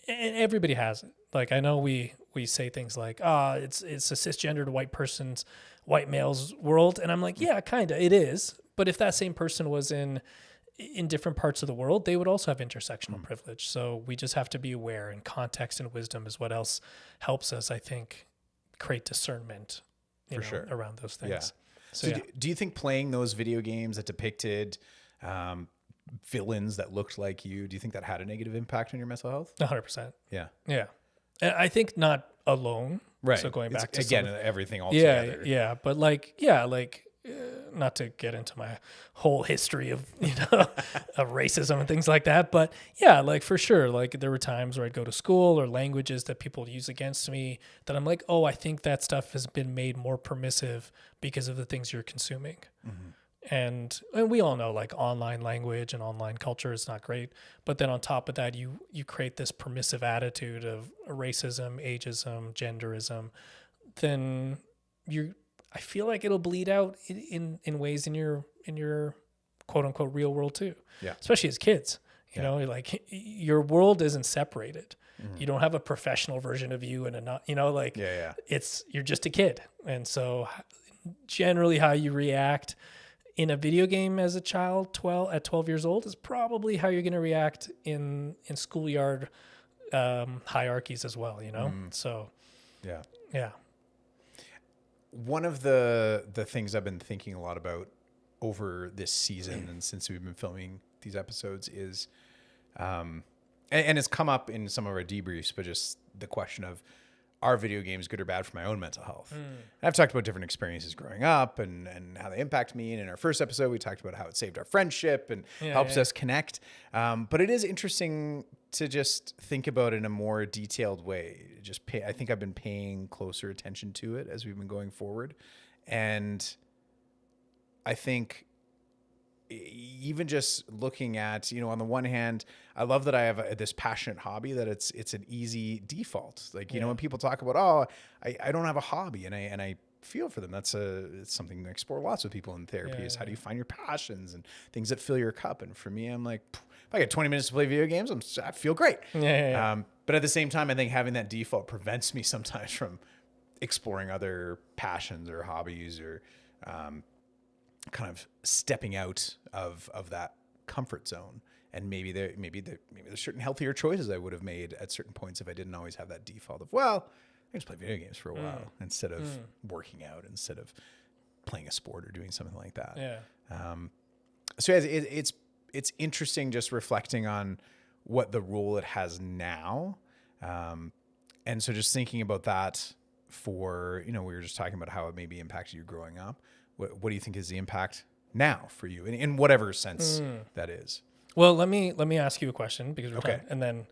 everybody has it. Like I know we say things like, it's a cisgendered white male's world. And I'm like, yeah, kind of, it is. But if that same person was in different parts of the world, they would also have intersectional privilege. So we just have to be aware, and context and wisdom is what else helps us, I think, create discernment around those things. Yeah. So do you think playing those video games that depicted villains that looked like you. Do you think that had a negative impact on your mental health? 100%. Yeah. Yeah. And I think not alone. Right. So going back to again, everything all yeah, together. yeah. But not to get into my whole history of, of racism and things like that. But yeah, like for sure, like there were times where I'd go to school or languages that people use against me that I'm like, oh, I think that stuff has been made more permissive because of the things you're consuming. Mm-hmm. And we all know like online language and online culture is not great. But then on top of that, you create this permissive attitude of racism, ageism, genderism, then I feel like it'll bleed out in ways in your quote unquote real world too. Yeah. Especially as kids, you know, like your world isn't separated. Mm-hmm. You don't have a professional version of you and a not, you're just a kid. And so generally how you react in a video game as a child at 12 years old is probably how you're going to react in schoolyard hierarchies as well, So yeah. One of the things I've been thinking a lot about over this season and since we've been filming these episodes is, and it's come up in some of our debriefs, but just the question of, are video games good or bad for my own mental health? I've talked about different experiences growing up and how they impact me. And in our first episode, we talked about how it saved our friendship and helps us connect. But it is interesting to just think about it in a more detailed way. I think I've been paying closer attention to it as we've been going forward. And I think even just looking at, on the one hand, I love that I have this passionate hobby that it's an easy default. Like, when people talk about, I don't have a hobby and I feel for them. It's something I explore lots with people in therapy is how do you find your passions and things that fill your cup? And for me, I'm like, if I get 20 minutes to play video games, I feel great. But at the same time, I think having that default prevents me sometimes from exploring other passions or hobbies or, kind of stepping out of that comfort zone. And maybe there's certain healthier choices I would have made at certain points if I didn't always have that default of, I just play video games for a while instead of working out, instead of playing a sport or doing something like that. Yeah. So it's interesting just reflecting on what the role it has now. And so just thinking about that for, we were just talking about how it maybe impacted you growing up. What do you think is the impact now for you in whatever sense that is? Well, let me ask you a question because we're talking, and then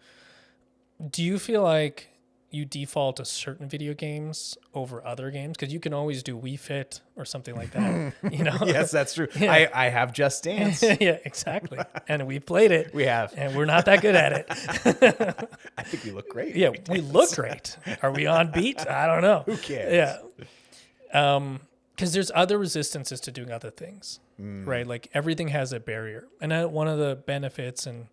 do you feel like you default to certain video games over other games? Because you can always do Wii Fit or something like that, Yes, that's true. Yeah. I have Just Dance. Yeah, exactly. And we played it. We have. And we're not that good at it. I think we look great. Yeah, we look great. Are we on beat? I don't know. Who cares? Yeah. Because there's other resistances to doing other things, right? Like everything has a barrier. And one of the benefits and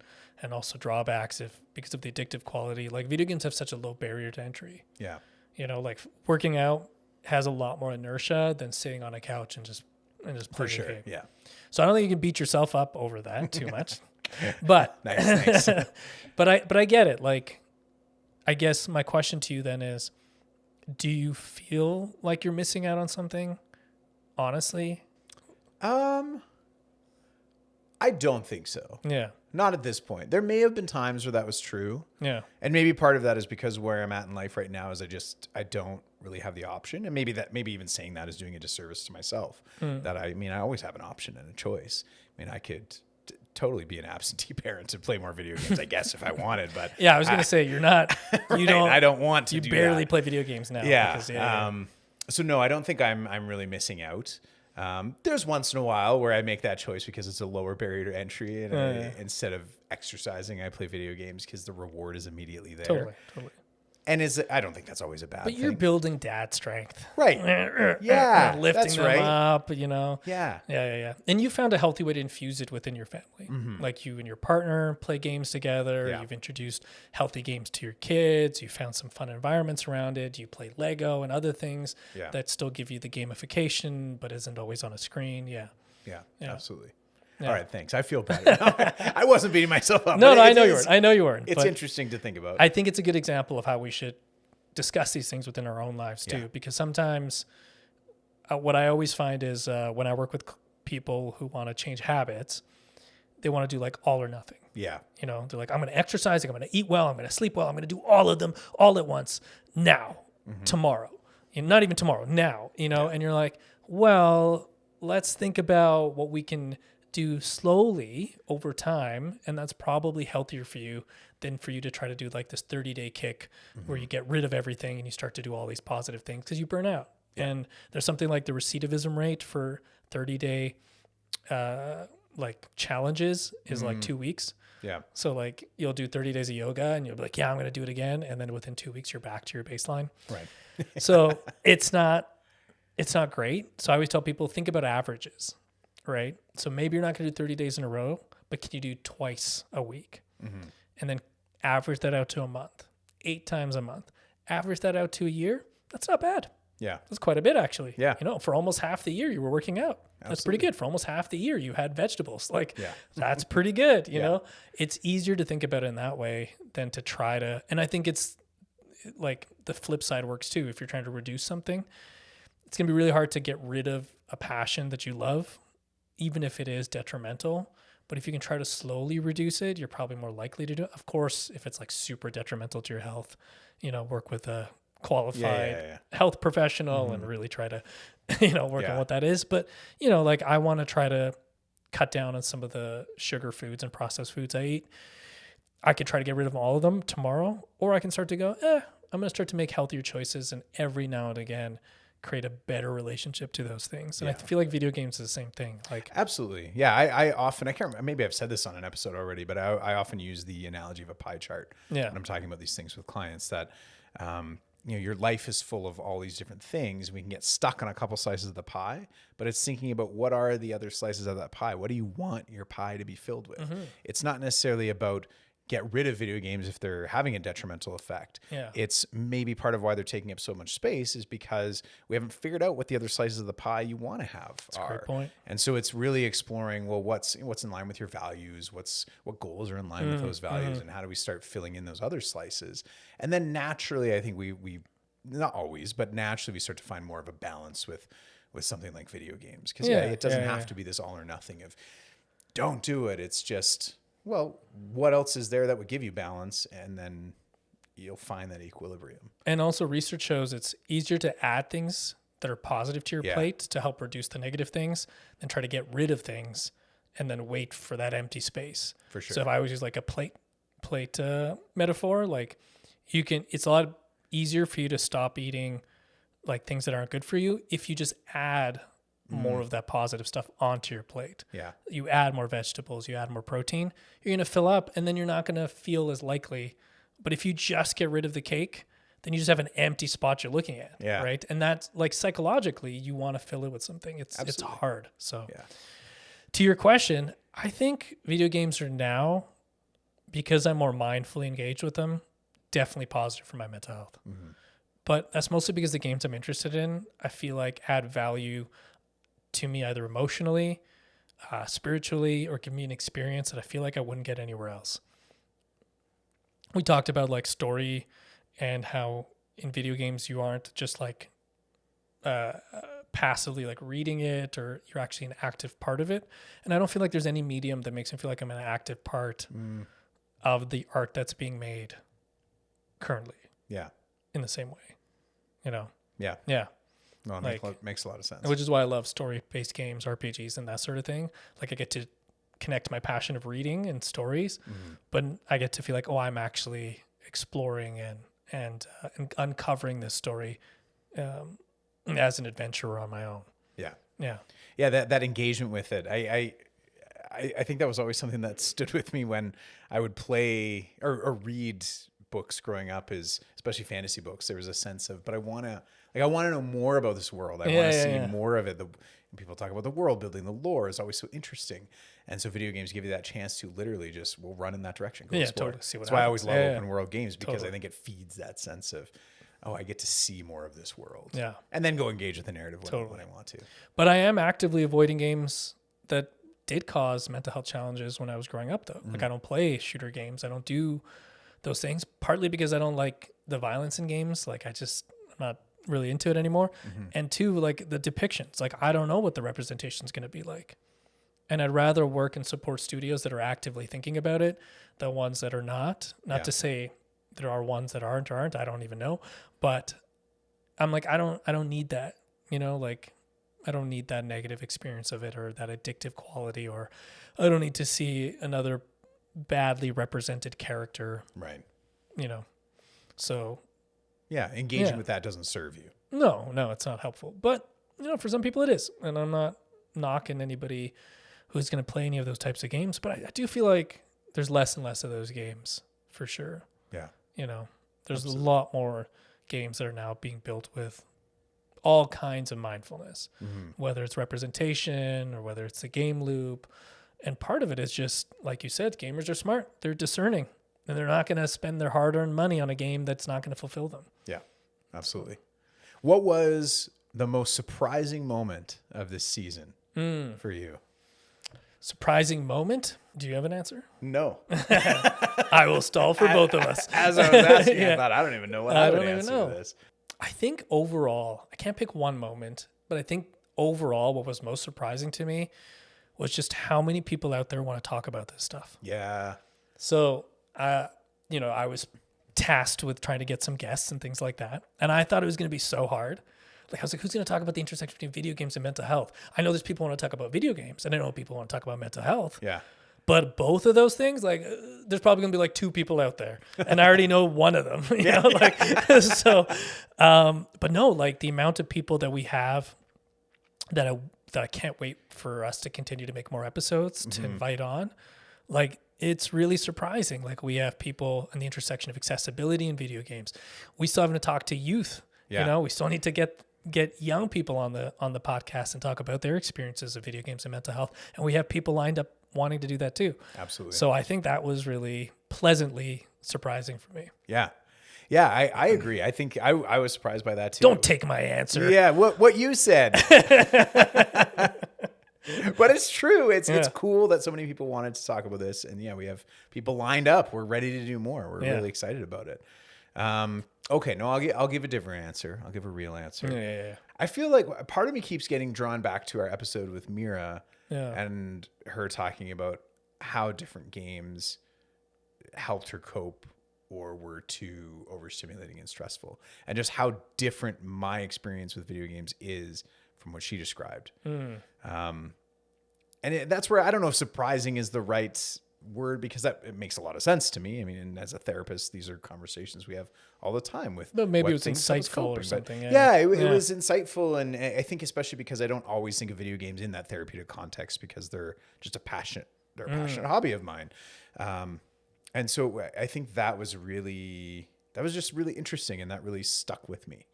also drawbacks because of the addictive quality, like video games have such a low barrier to entry. Yeah. Like working out has a lot more inertia than sitting on a couch and just playing For sure. a game. Yeah. So I don't think you can beat yourself up over that too much. But nice. but I get it. Like, I guess my question to you then is, do you feel like you're missing out on something? Honestly, I don't think so. Yeah. Not at this point. There may have been times where that was true. Yeah. And maybe part of that is because where I'm at in life right now is I don't really have the option. And maybe even saying that is doing a disservice to myself. That I always have an option and a choice. I could totally be an absentee parent to play more video games, I guess, if I wanted. But yeah, I was going to say, you're not, you don't, I don't want to. You barely play video games now. Yeah. Because, so no, I don't think I'm really missing out. There's once in a while where I make that choice because it's a lower barrier to entry, and instead of exercising, I play video games because the reward is immediately there. Totally. And I don't think that's always a bad thing. But you're building dad strength. Right. Yeah. Lifting them up, Yeah. Yeah. And you found a healthy way to infuse it within your family. Mm-hmm. Like you and your partner play games together. Yeah. You've introduced healthy games to your kids. You found some fun environments around it. You play Lego and other things that still give you the gamification, but isn't always on a screen. Yeah. Yeah. Absolutely. Yeah. All right, thanks. I feel better now. I wasn't beating myself up. No, I know you weren't. I know you weren't. It's interesting to think about. I think it's a good example of how we should discuss these things within our own lives too, because sometimes what I always find is when I work with people who want to change habits, they want to do like all or nothing. Yeah. You know, they're like, I'm going to exercise, I'm going to eat well, I'm going to sleep well, I'm going to do all of them all at once now, tomorrow. You know, not even tomorrow, now, you know, and you're like, well, let's think about what we can do slowly over time. And that's probably healthier for you than for you to try to do like this 30-day kick where you get rid of everything and you start to do all these positive things because you burn out. Yeah. And there's something like the recidivism rate for 30-day like challenges is like 2 weeks. Yeah. So like you'll do 30 days of yoga and you'll be like, yeah, I'm going to do it again. And then within 2 weeks, you're back to your baseline. Right. So it's not great. So I always tell people, think about averages, right? So maybe you're not going to do 30 days in a row, but can you do twice a week? And then average that out to a month, 8 times a month, average that out to a year. That's not bad. Yeah. That's quite a bit, actually. Yeah. You know, for almost half the year you were working out. That's pretty good. For almost half the year you had vegetables. Like, that's pretty good. You know, it's easier to think about it in that way than to try to, and I think it's like the flip side works too. If you're trying to reduce something, it's going to be really hard to get rid of a passion that you love, even if it is detrimental. But if you can try to slowly reduce it, you're probably more likely to do it. Of course, if it's like super detrimental to your health, you know, work with a qualified health professional and really try to, you know, work on what that is. But, you know, like I want to try to cut down on some of the sugar foods and processed foods I eat. I could try to get rid of all of them tomorrow, or I can start to go, I'm going to start to make healthier choices and every now and again create a better relationship to those things. And I feel like video games is the same thing. Like, absolutely. Yeah. I often, I can't remember, maybe I've said this on an episode already, but I often use the analogy of a pie chart when I'm talking about these things with clients that, you know, your life is full of all these different things. We can get stuck on a couple slices of the pie, but it's thinking about what are the other slices of that pie? What do you want your pie to be filled with? It's not necessarily about get rid of video games if they're having a detrimental effect. It's maybe part of why they're taking up so much space is because we haven't figured out what the other slices of the pie you want to have are. Great point. And so it's really exploring, well, what's in line with your values? What goals are in line with those values? And how do we start filling in those other slices? And then naturally, I think we not always, but naturally we start to find more of a balance with something like video games. Because it doesn't have to be this all or nothing of don't do it. It's just, well, what else is there that would give you balance? And then you'll find that equilibrium. And also research shows it's easier to add things that are positive to your plate to help reduce the negative things than try to get rid of things and then wait for that empty space. For sure. So if I was use like a plate metaphor, like it's a lot easier for you to stop eating like things that aren't good for you if you just add more of that positive stuff onto your plate. Yeah. You add more vegetables, you add more protein, you're going to fill up and then you're not going to feel as likely. But if you just get rid of the cake, then you just have an empty spot you're looking at. Yeah. Right. And that's like psychologically, you want to fill it with something. It's hard. So to your question, I think video games are now, because I'm more mindfully engaged with them, definitely positive for my mental health. But that's mostly because the games I'm interested in, I feel like add value to me either emotionally, spiritually, or give me an experience that I feel like I wouldn't get anywhere else. We talked about like story and how in video games you aren't just like passively like reading it, or you're actually an active part of it. And I don't feel like there's any medium that makes me feel like I'm an active part of the art that's being made currently. Yeah. In the same way, you know? Yeah. Yeah. No, it makes a lot of sense. Which is why I love story-based games, RPGs, and that sort of thing. Like I get to connect my passion of reading and stories, but I get to feel like, I'm actually exploring and uncovering this story as an adventurer on my own. Yeah. Yeah. Yeah. That engagement with it. I think that was always something that stood with me when I would play or read books growing up, especially fantasy books. There was a sense of, but I want to know more about this world. I want to see more of it. People talk about the world building, the lore is always so interesting. And so video games give you that chance to literally just, we'll run in that direction. Go explore. Totally. That's why I always love open world games, because I think it feeds that sense of, I get to see more of this world. Yeah. And then go engage with the narrative when I want to. But I am actively avoiding games that did cause mental health challenges when I was growing up, though. Like I don't play shooter games. I don't do those things, partly because I don't like the violence in games. Like I'm not really into it anymore. And two, like the depictions, like I don't know what the representation is going to be like. And I'd rather work and support studios that are actively thinking about it than ones that are not. Not to say there are ones that aren't, I don't even know. But I'm like, I don't need that, you know, like I don't need that negative experience of it or that addictive quality, or I don't need to see another badly represented character. Right. You know, so. Yeah. Engaging with that doesn't serve you. No, it's not helpful. But, you know, for some people it is. And I'm not knocking anybody who's going to play any of those types of games. But I do feel like there's less and less of those games for sure. Yeah. You know, there's a lot more games that are now being built with all kinds of mindfulness, whether it's representation or whether it's the game loop. And part of it is just, like you said, gamers are smart. They're discerning. And they're not going to spend their hard-earned money on a game that's not going to fulfill them. Yeah, absolutely. What was the most surprising moment of this season for you? Surprising moment? Do you have an answer? No. I will stall for both of us. As I was asking, I thought, I don't even know what I would answer to this. I think overall, I can't pick one moment, but I think overall what was most surprising to me was just how many people out there want to talk about this stuff. Yeah. So, you know, I was tasked with trying to get some guests and things like that. And I thought it was going to be so hard. Like, I was like, who's going to talk about the intersection between video games and mental health? I know there's people who want to talk about video games, and I know people want to talk about mental health. Yeah. But both of those things, like, there's probably going to be like 2 people out there, and I already know one of them. You know, like, so, but no, like the amount of people that we have that I can't wait for us to continue to make more episodes to invite on. Like, it's really surprising. Like, we have people in the intersection of accessibility in video games. We still haven't talked to youth. You know, we still need to get young people on the podcast and talk about their experiences of video games and mental health. And we have people lined up wanting to do that too. Absolutely. So I think that was really pleasantly surprising for me. Yeah. Yeah, I agree. I think I was surprised by that too. Don't take my answer. Yeah, what you said. But it's true. It's cool that so many people wanted to talk about this. And yeah, we have people lined up. We're ready to do more. We're really excited about it. Okay, no, I'll give a different answer. I'll give a real answer. Yeah. I feel like part of me keeps getting drawn back to our episode with Mira and her talking about how different games helped her cope or were too overstimulating and stressful, and just how different my experience with video games is from what she described. And that's where I don't know if surprising is the right word, because it makes a lot of sense to me. I mean, and as a therapist, these are conversations we have all the time with. But maybe it was insightful or something. It was insightful, and I think especially because I don't always think of video games in that therapeutic context, because they're just a passionate hobby of mine. And so I think that was just really interesting, and that really stuck with me.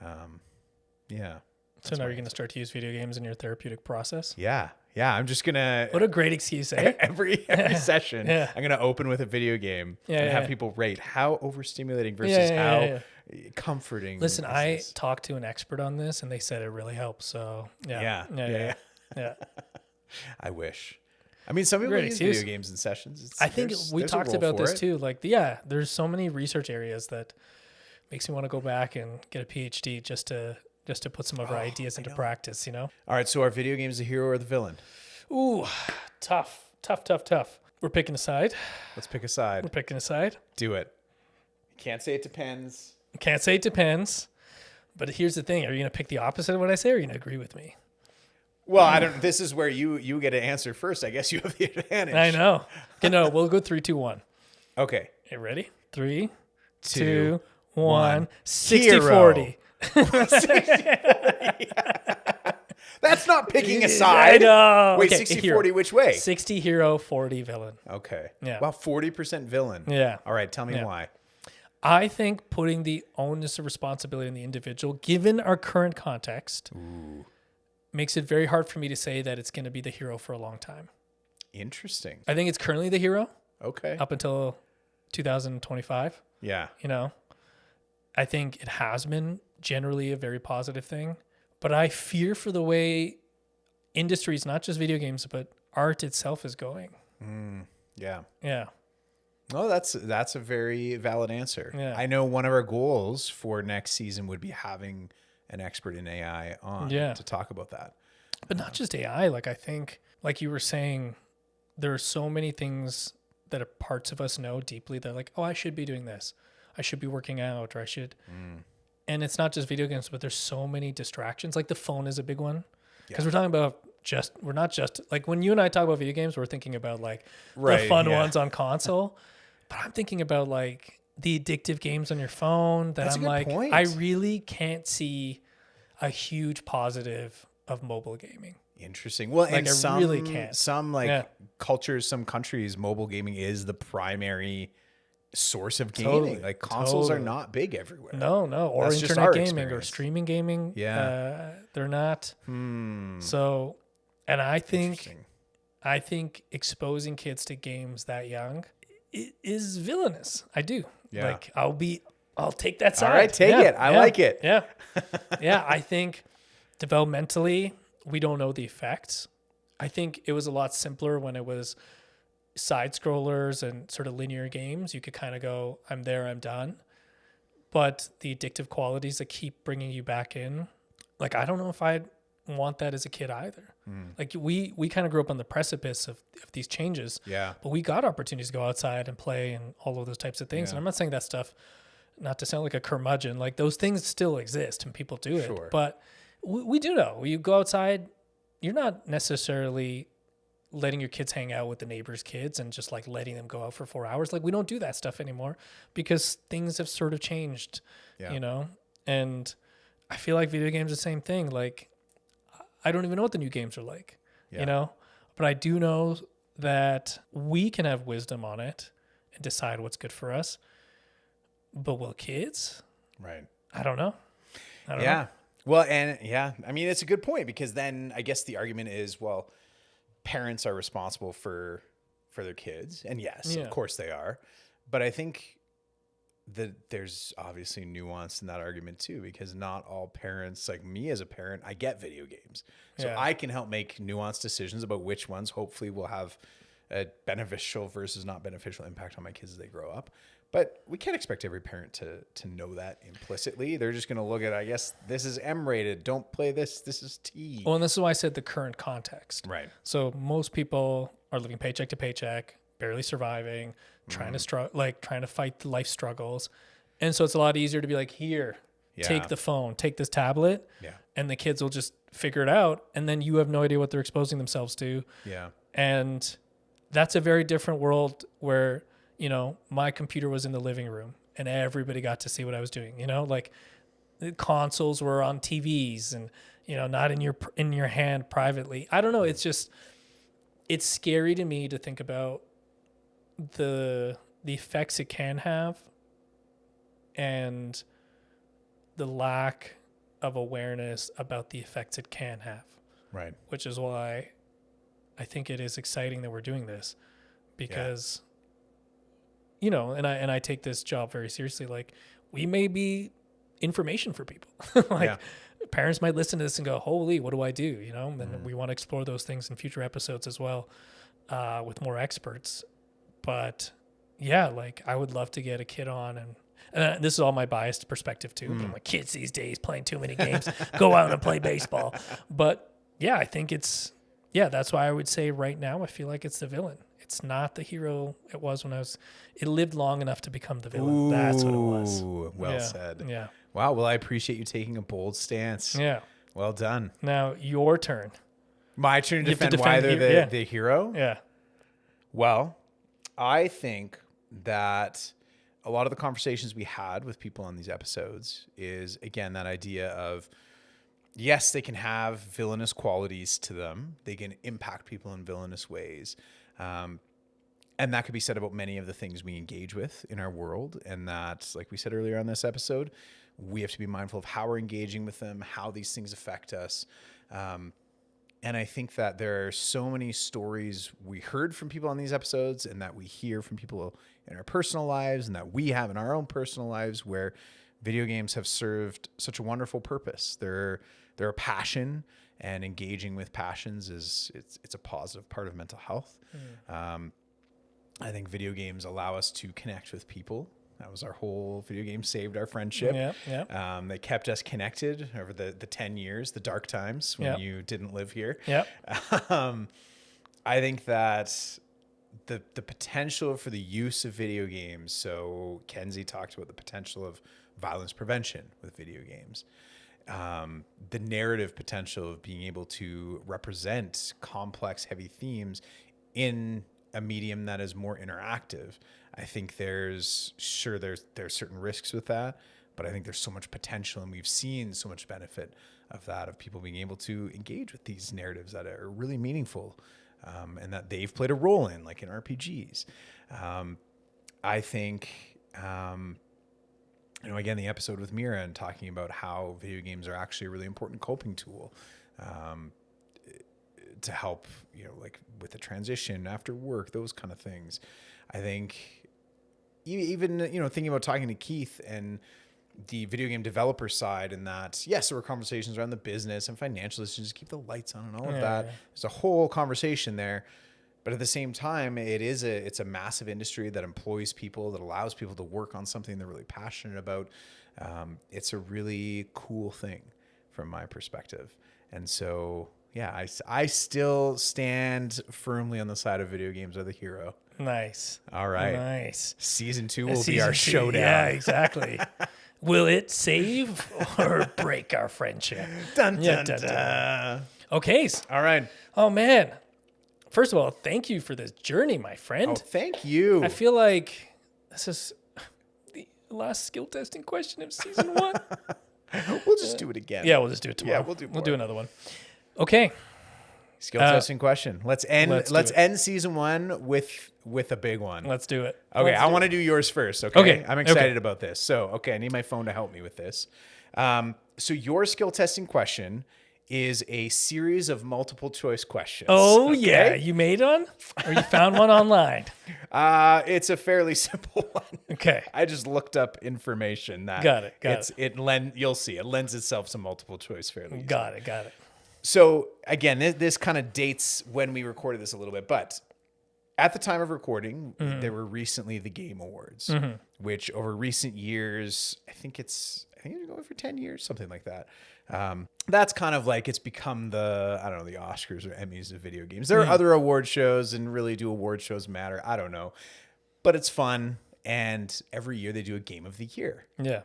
So now you're going to start to use video games in your therapeutic process? Yeah. I'm just going to... What a great excuse, eh? Every session, I'm going to open with a video game and have people rate how overstimulating versus how comforting. Listen, I talked to an expert on this, and they said it really helps. So, yeah. I wish. I mean, some people use video games in sessions. I think we talked about this too. Like, there's so many research areas that makes me want to go back and get a PhD just to put some of our ideas into practice, you know? All right, so are video games the hero or the villain? Ooh, tough. We're picking a side. Let's pick a side. We're picking a side. Do it. You can't say it depends. Can't say it depends. But here's the thing. Are you going to pick the opposite of what I say, or are you going to agree with me? Well, I don't. This is where you get to answer first. I guess you have the advantage. I know. Okay, no, we'll go 3, 2, 1. Okay. You ready? 3, 2, 1. 60-40. That's not picking a side. I know. Wait, okay, 60-40 which way? 60 hero, 40 villain. Okay. Yeah. Well, 40% villain. Yeah. All right, tell me why. I think putting the onus of responsibility on the individual, given our current context, makes it very hard for me to say that it's going to be the hero for a long time. Interesting. I think it's currently the hero. Okay. Up until 2025. Yeah. You know, I think it has been generally a very positive thing, but I fear for the way industries, not just video games, but art itself is going. Yeah. Yeah. Well, that's a very valid answer. Yeah. I know one of our goals for next season would be having an expert in AI on to talk about that. But not just AI. Like, I think like you were saying, there are so many things that are parts of us know deeply. They're like, oh, I should be doing this. I should be working out, or I should. And it's not just video games, but there's so many distractions. Like the phone is a big one, because we're talking about we're not just like when you and I talk about video games, we're thinking about like the fun ones on console, but I'm thinking about like the addictive games on your phone that I'm like, point. I really can't see a huge positive of mobile gaming. Interesting. Well, like and I really can't. Some like cultures, some countries, mobile gaming is the primary source of gaming. Totally. Like consoles are not big everywhere. No. Or that's internet gaming or streaming gaming. Yeah. They're not. So, and I think exposing kids to games that young is villainous. I do. Yeah. Like I'll take that side. All right, take it. I like it. Yeah. Yeah. I think developmentally, we don't know the effects. I think it was a lot simpler when it was side scrollers and sort of linear games. You could kind of go, I'm there, I'm done. But the addictive qualities that keep bringing you back in, like, I don't know if I'd want that as a kid either. Like we kind of grew up on the precipice of these changes. Yeah. But we got opportunities to go outside and play and all of those types of things. Yeah. And I'm not saying that stuff, not to sound like a curmudgeon, like those things still exist and people do it. Sure. But we do know, you go outside, you're not necessarily letting your kids hang out with the neighbor's kids and just like letting them go out for 4 hours. Like we don't do that stuff anymore because things have sort of changed, you know? And I feel like video games are the same thing. Like I don't even know what the new games are like, you know? But I do know that we can have wisdom on it and decide what's good for us. But will kids? Right. I don't know. I don't know. Well, and I mean, it's a good point because then I guess the argument is, well, parents are responsible for their kids. And yes, of course they are. But I think that there's obviously nuance in that argument too, because not all parents, like me as a parent, I get video games. So I can help make nuanced decisions about which ones hopefully will have a beneficial versus not beneficial impact on my kids as they grow up. But we can't expect every parent to know that implicitly. They're just going to look at, I guess, this is M-rated. Don't play this. This is T. Well, and this is why I said the current context. Right. So most people are living paycheck to paycheck, barely surviving, trying to fight the life struggles. And so it's a lot easier to be like, here, take the phone, take this tablet. Yeah. And the kids will just figure it out. And then you have no idea what they're exposing themselves to. Yeah. And that's a very different world where, you know, my computer was in the living room and everybody got to see what I was doing, you know, like the consoles were on TVs and, you know, not in your hand privately. I don't know. It's just, it's scary to me to think about the effects it can have and the lack of awareness about the effects it can have. Right. Which is why I think it is exciting that we're doing this because you know, and I take this job very seriously. Like we may be information for people. Like parents might listen to this and go, holy, what do I do? You know, and we want to explore those things in future episodes as well, with more experts. But yeah, like I would love to get a kid on and this is all my biased perspective too, but I'm like, kids these days playing too many games, go out and play baseball. But yeah, I think that's why I would say right now, I feel like it's the villain. It's not the hero it was when it lived long enough to become the villain. Ooh, that's what it was. Well said. Yeah. Wow. Well, I appreciate you taking a bold stance. Yeah. Well done. Now your turn. My turn to defend why they're the hero? Yeah. Well, I think that a lot of the conversations we had with people on these episodes is, again, that idea of, yes, they can have villainous qualities to them. They can impact people in villainous ways. And that could be said about many of the things we engage with in our world. And that, like we said earlier on this episode, we have to be mindful of how we're engaging with them, how these things affect us. And I think that there are so many stories we heard from people on these episodes and that we hear from people in our personal lives and that we have in our own personal lives where video games have served such a wonderful purpose. They're a passion, and engaging with passions it's a positive part of mental health. I think video games allow us to connect with people. That was our whole video game saved our friendship. Yeah. They kept us connected over the 10 years, the dark times when you didn't live here. Yeah. I think that the potential for the use of video games. So Kenzie talked about the potential of violence prevention with video games. The narrative potential of being able to represent complex, heavy themes in a medium that is more interactive. I think there's certain risks with that, but I think there's so much potential, and we've seen so much benefit of that, of people being able to engage with these narratives that are really meaningful, and that they've played a role in, like in RPGs. I think, again, the episode with Mira and talking about how video games are actually a really important coping tool, to help, like with the transition after work, those kind of things. I think even, thinking about talking to Keith and the video game developer side, and that, yes, there were conversations around the business and financial decisions, keep the lights on and all of that. There's a whole conversation there. But at the same time, it's a massive industry that employs people, that allows people to work on something they're really passionate about. It's a really cool thing from my perspective. And so, yeah, I still stand firmly on the side of video games are the hero. Nice. All right. Nice. Season 2 will be our showdown. Yeah, exactly. Will it save or break our friendship? Dun, dun, dun, dun. Okay. All right. Oh, man. First of all, thank you for this journey, my friend. Oh, thank you. I feel like this is the last skill testing question of season 1. We'll just do it again. Yeah, we'll just do it tomorrow. Yeah, we'll do another one. Okay. Skill testing question. Let's end season 1 with a big one. Let's do it. Okay, I want to do yours first. Okay. I'm excited about this. So, I need my phone to help me with this. So your skill testing question is a series of multiple choice questions. Oh, okay? Yeah. You made one? Or you found one online? It's a fairly simple one. Okay. I just looked up information that Got it. You'll see. It lends itself to multiple choice fairly easily. Got it. So again, this kind of dates when we recorded this a little bit, but at the time of recording, there were recently the Game Awards, which over recent years, I think it's going for 10 years, something like that. That's kind of like, it's become the Oscars or Emmys of video games. There are other award shows, and really, do award shows matter? I don't know, but it's fun. And every year they do a game of the year. Yeah.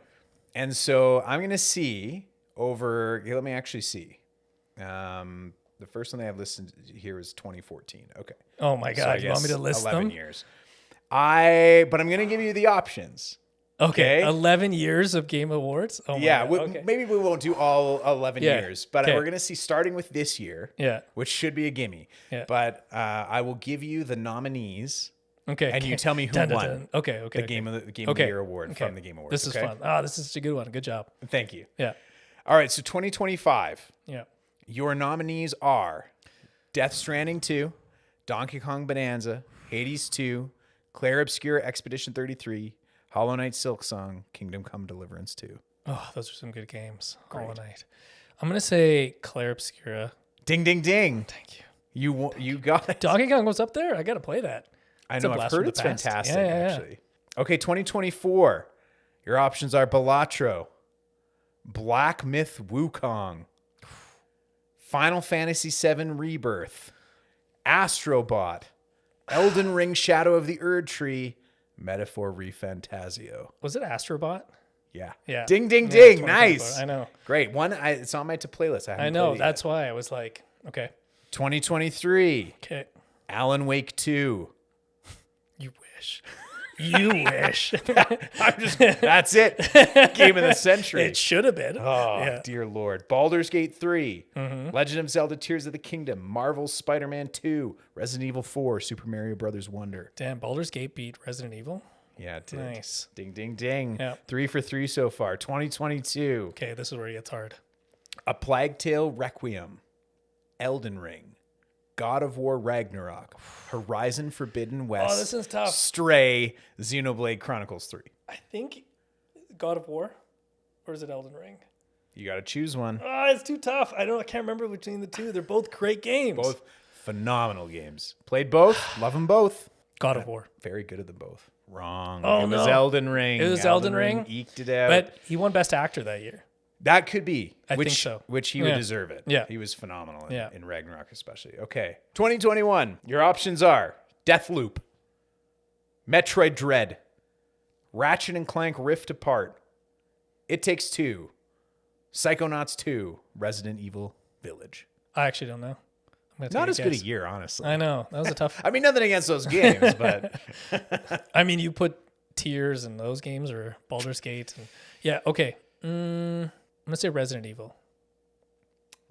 And so I'm going to see let me actually see. The first one they have listed here is 2014. Okay. Oh my God. So you want me to list 11 them? years. But I'm going to give you the options. Okay. 11 years of Game Awards? Oh my God. Okay. Maybe we won't do all 11 years, but we're going to see starting with this year, which should be a gimme. Yeah. But I will give you the nominees. Okay. And you tell me who won. Okay. The Game of the Year award from the Game Awards. This is fun. This is such a good one. Good job. Thank you. Yeah. All right. So 2025. Yeah. Your nominees are Death Stranding 2, Donkey Kong Bonanza, Hades 2, Clair Obscur Expedition 33, Hollow Knight Silksong, Kingdom Come Deliverance 2. Oh, those are some good games. Great. Hollow Knight. I'm going to say Clair Obscura. Ding, ding, ding. Thank you. You got it. Donkey Kong was up there. I got to play that. I know. I've heard it's fantastic, actually. Okay, 2024. Your options are Balatro, Black Myth Wukong, Final Fantasy VII Rebirth, Astrobot, Elden Ring Shadow of the Erd Tree, Metaphor ReFantazio. Was it Astrobot? Yeah. Yeah. Ding, ding, ding. Nice. I know. Great. It's on my playlist. I know. That's why I was like, okay. 2023. Okay. Alan Wake 2. You wish. You wish. That's it. Game of the century. It should have been. Oh, dear Lord. Baldur's Gate 3. Legend of Zelda Tears of the Kingdom. Marvel's Spider-Man 2. Resident Evil 4. Super Mario Brothers Wonder. Damn, Baldur's Gate beat Resident Evil? Yeah, it did. Nice. Ding, ding, ding. Yep. 3 for 3 so far. 2022. Okay, this is where it gets hard. A Plague Tale Requiem. Elden Ring. God of War Ragnarok, Horizon Forbidden West. Oh, this is tough. Stray, Xenoblade Chronicles 3. I think God of War, or is it Elden Ring? You got to choose one. Oh, it's too tough. I can't remember between the two. They're both great games. Both phenomenal games. Played both. Love them both. God of War. Very good at them both. Wrong. Oh, it was Elden Ring. It was Elden Ring. Eked it out. But he won Best Actor that year. That could be. I think so. Which he would deserve it. Yeah. He was phenomenal in Ragnarok especially. Okay. 2021. Your options are Deathloop, Metroid Dread, Ratchet and Clank Rift Apart, It Takes Two, Psychonauts 2, Resident Evil Village. I actually don't know. Not as good a year, honestly. I know. That was a tough. I mean, nothing against those games, but I mean, you put Tears in those games or Baldur's Gate. And... Yeah. Okay. I'm gonna say Resident Evil.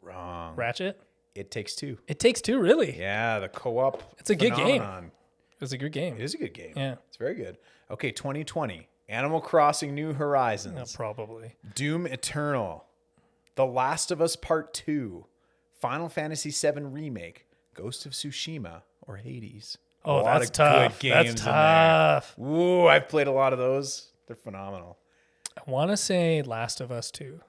Wrong. Ratchet. It Takes Two. It Takes Two. Really? Yeah, the co-op. It's a good game. It was a good game. It is a good game. Yeah. It's very good. Okay, 2020. Animal Crossing New Horizons. No, probably. Doom Eternal. The Last of Us Part 2. Final Fantasy VII Remake. Ghost of Tsushima or Hades. Oh, that's tough. Good games that's tough. in there. Ooh, I've played a lot of those. They're phenomenal. I want to say Last of Us 2.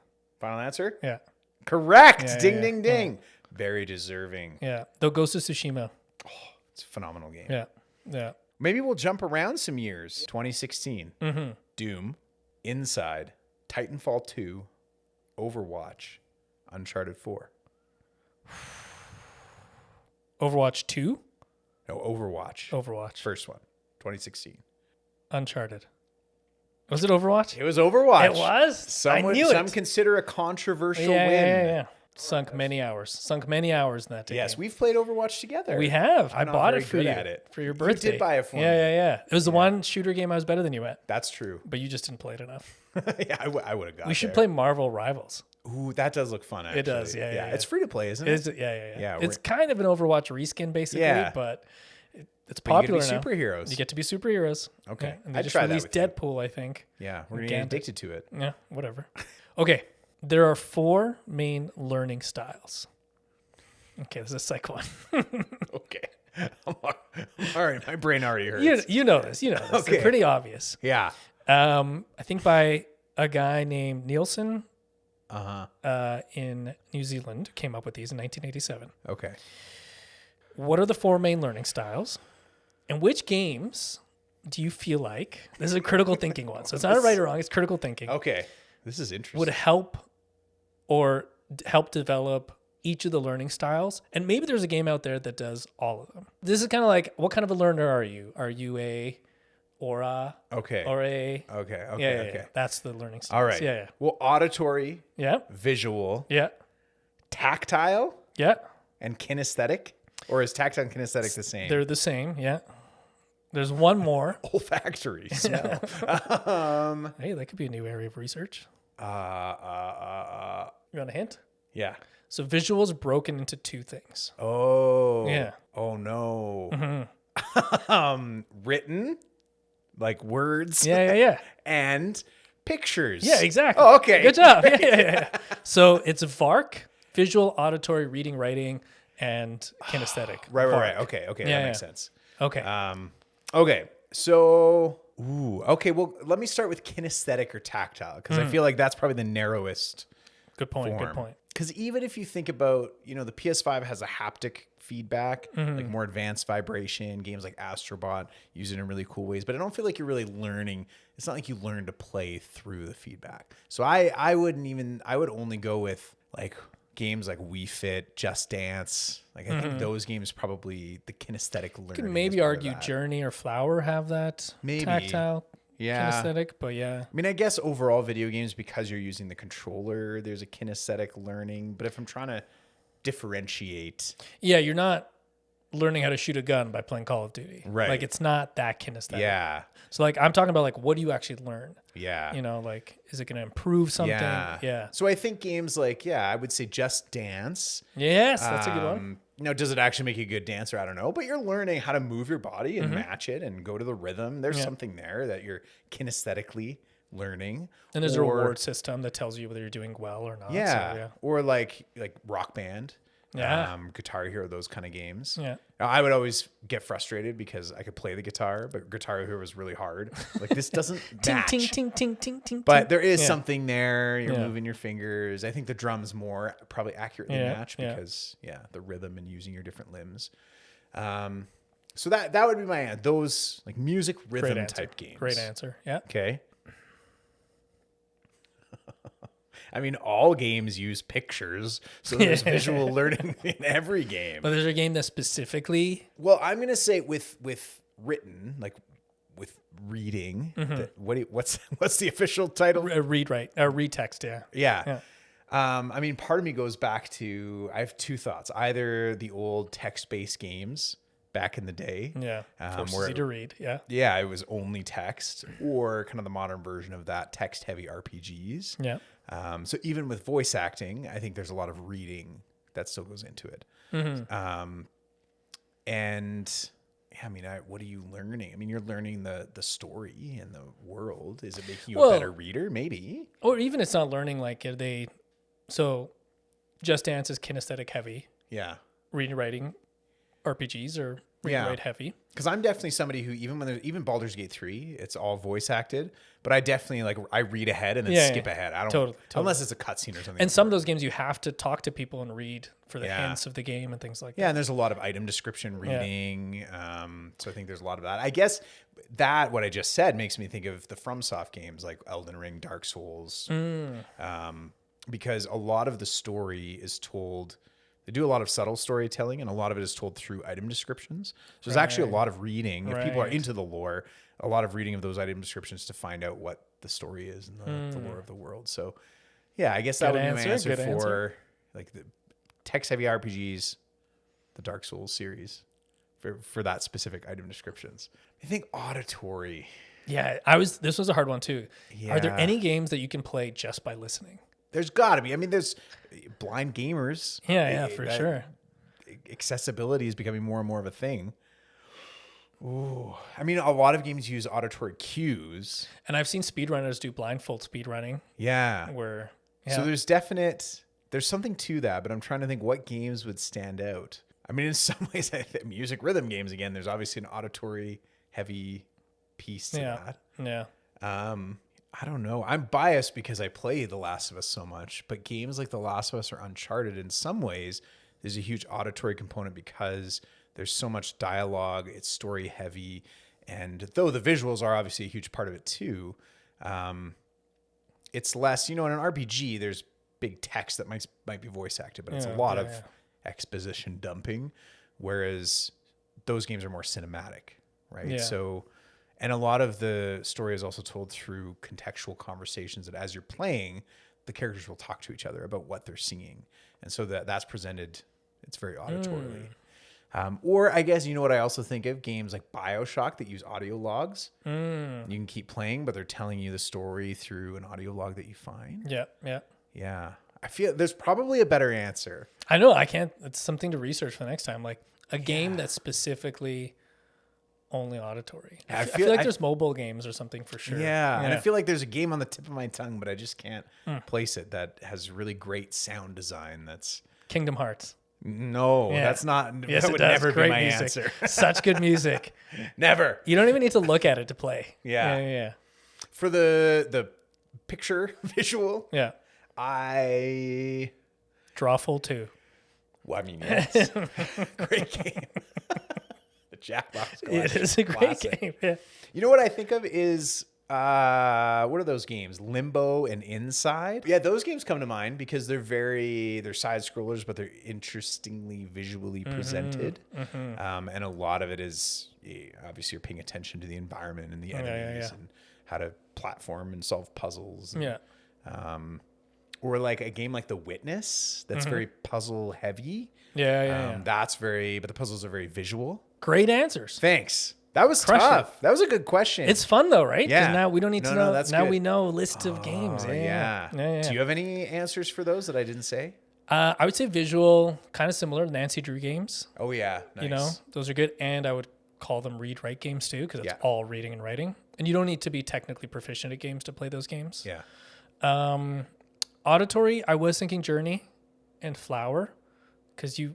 Final answer? Yeah. Correct. Yeah, ding, ding, ding. Very deserving. Yeah. Though Ghost of Tsushima. Oh, it's a phenomenal game. Yeah. Yeah. Maybe we'll jump around some years. 2016. Mm-hmm. Doom, Inside, Titanfall 2, Overwatch, Uncharted 4. Overwatch 2? No, Overwatch. Overwatch. First one, 2016. Uncharted. Was it Overwatch? It was Overwatch. It was? Some consider a controversial win. Yeah. Sunk many hours in that game. Yes, we've played Overwatch together. We have. I'm I bought it for you at it. for your birthday. You did buy it for me. Yeah. It was the one shooter game I was better than you at. That's true. But you just didn't play it enough. Yeah, I would have got We should play Marvel Rivals. Ooh, that does look fun, actually. It does, yeah. It's free to play, isn't it? Yeah. It's kind of an Overwatch reskin, basically, but it's popular now. You get to be superheroes. You get to be superheroes. Okay. Yeah. And they just released Deadpool, I think. Yeah, we're going to get addicted to it. Yeah, whatever. Okay. There are 4 main learning styles. Okay, this is a psych one. Okay. All right, my brain already hurts. You know this. Okay. They're pretty obvious. Yeah. I think by a guy named Nielsen in New Zealand came up with these in 1987. Okay. What are the 4 main learning styles? And which games do you feel like, this is a critical thinking one, so it's not a right or wrong, it's critical thinking. Okay. This is interesting. Would help develop each of the learning styles. And maybe there's a game out there that does all of them. This is kind of like, what kind of a learner are you? Are you a aura? Okay. Or a... Okay. Yeah. That's the learning styles. All right. Yeah. Well, auditory. Yeah. Visual. Yeah. Tactile. Yeah. And kinesthetic. Or is tactile and kinesthetic the same? They're the same. Yeah. There's one more. Olfactory smell. Hey, that could be a new area of research. You want a hint? Yeah. So visual is broken into 2 things. Oh. Yeah. Oh no. Mm-hmm. Written, like words. Yeah. And pictures. Yeah, exactly. Oh, okay. Good job. Yeah. So it's VARC, visual, auditory, reading, writing, and kinesthetic. Right. Okay. That makes sense. Okay. Okay. So, okay. Well, let me start with kinesthetic or tactile because I feel like that's probably the narrowest. Good point. form. Because even if you think about, the PS5 has a haptic feedback, like more advanced vibration, games like Astrobot use it in really cool ways, but I don't feel like you're really learning. It's not like you learn to play through the feedback. So I would only go with like games like Wii Fit, Just Dance. Like I think those games probably the kinesthetic learning. You can maybe argue Journey or Flower have that tactile kinesthetic, but yeah. I mean, I guess overall video games, because you're using the controller, there's a kinesthetic learning. But if I'm trying to differentiate. Yeah, you're not learning how to shoot a gun by playing Call of Duty. Right. Like it's not that kinesthetic. Yeah. So like I'm talking about like what do you actually learn? Yeah. Like is it going to improve something? Yeah. So I think games like, I would say Just Dance. Yes, that's a good one. Does it actually make you a good dancer? I don't know. But you're learning how to move your body and match it and go to the rhythm. There's something there that you're kinesthetically learning. And there's a reward system that tells you whether you're doing well or not. Yeah. So, yeah. Or like Rock Band. Yeah. Guitar Hero, those kind of games. Yeah. Now, I would always get frustrated because I could play the guitar, but Guitar Hero was really hard. Like this doesn't match. ting, ting, ting, ting, ting, but there is something there. You're moving your fingers. I think the drums more probably accurately match because the rhythm and using your different limbs. So that would be my answer. Those like music rhythm type games. Great answer. Yeah. Okay. I mean, all games use pictures, so there's visual learning in every game. But there's a game that specifically... Well, I'm going to say with written, like with reading, what's the official title? Read text, yeah. Yeah. I mean, part of me goes back to, I have two thoughts. Either the old text-based games back in the day. Yeah. Forces you to read. Yeah. Yeah, it was only text, or kind of the modern version of that, text-heavy RPGs. Yeah. So even with voice acting, I think there's a lot of reading that still goes into it. And yeah, I mean, what are you learning? I mean, you're learning the story and the world. Is it making you a better reader? Maybe. Or even it's not learning, like so Just Dance is kinesthetic heavy. Yeah. Reading, writing RPGs are read and write heavy. Because I'm definitely somebody who, even Baldur's Gate 3, it's all voice acted, but I definitely I read ahead and then skip ahead. I don't totally. Unless it's a cutscene or something. And some of those games you have to talk to people and read for the hints of the game and things like that. Yeah, and there's a lot of item description reading. So I think there's a lot of that. I guess that what I just said makes me think of the FromSoft games like Elden Ring, Dark Souls. Because a lot of the story is told. They do a lot of subtle storytelling, and a lot of it is told through item descriptions. So there's actually a lot of reading. If people are into the lore, a lot of reading of those item descriptions to find out what the story is and the lore of the world. So, yeah, I guess that would be my answer for like the text-heavy RPGs, the Dark Souls series, for that specific item descriptions. I think auditory. Yeah, this was a hard one too. Yeah. Are there any games that you can play just by listening? There's got to be. I mean, there's blind gamers. Yeah, for sure. Accessibility is becoming more and more of a thing. Ooh. I mean, a lot of games use auditory cues. And I've seen speedrunners do blindfold speedrunning. Yeah. So there's something to that, but I'm trying to think what games would stand out. I mean, in some ways, I think music rhythm games, again, there's obviously an auditory heavy piece to that. Yeah. I don't know. I'm biased because I play The Last of Us so much, but games like The Last of Us or Uncharted, in some ways, there's a huge auditory component because there's so much dialogue. It's story heavy. And though the visuals are obviously a huge part of it too, it's less, in an RPG, there's big text that might be voice acted, but it's a lot of exposition dumping, whereas those games are more cinematic, right? Yeah. So... And a lot of the story is also told through contextual conversations that as you're playing, the characters will talk to each other about what they're seeing. And so that's presented, it's very auditorily. Or I guess, what I also think of? Games like BioShock that use audio logs. You can keep playing, but they're telling you the story through an audio log that you find. Yeah. I feel there's probably a better answer. I know. It's something to research for the next time. Like a game that's specifically... only auditory. I feel like there's mobile games or something for sure. Yeah, and I feel like there's a game on the tip of my tongue, but I just can't place it that has really great sound design. That's Kingdom Hearts. No, that's not. Yes, that would never great be my music. answer. Such good music. Never. You don't even need to look at it to play. Yeah. For the picture visual. Yeah. I Drawful 2. Well, I mean, yes. Great game. Jackbox Collection. It is a great game. Yeah. You know what I think of is what are those games? Limbo and Inside. Yeah, those games come to mind because they're side scrollers, but they're interestingly visually presented. And a lot of it is obviously you're paying attention to the environment and the enemies and how to platform and solve puzzles. And, or like a game like The Witness that's very puzzle heavy. That's but the puzzles are very visual. Great answers. Thanks. That was tough. That was a good question. It's fun though, right? Yeah. Now we don't need to know. That's now good. we know a list of games. Yeah. Do you have any answers for those that I didn't say? I would say visual, kind of similar to Nancy Drew games. Oh yeah. Nice. Those are good. And I would call them read-write games too, because it's all reading and writing. And you don't need to be technically proficient at games to play those games. Yeah. Auditory, I was thinking Journey and Flower, because you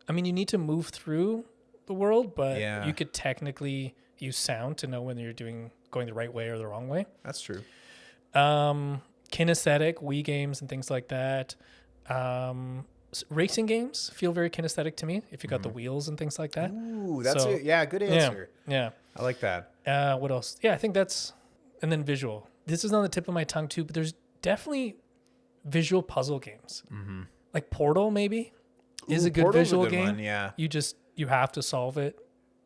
need to move through the world, but you could technically use sound to know when you're going the right way or the wrong way. That's true. Kinesthetic, Wii games and things like that. Racing games feel very kinesthetic to me if you got the wheels and things like that. Ooh, that's good answer. Yeah. I like that. What else? Yeah, I think that's, and then visual. This is on the tip of my tongue too, but there's definitely visual puzzle games. Like Portal maybe is a good Portal's visual a good game. one, yeah. You have to solve it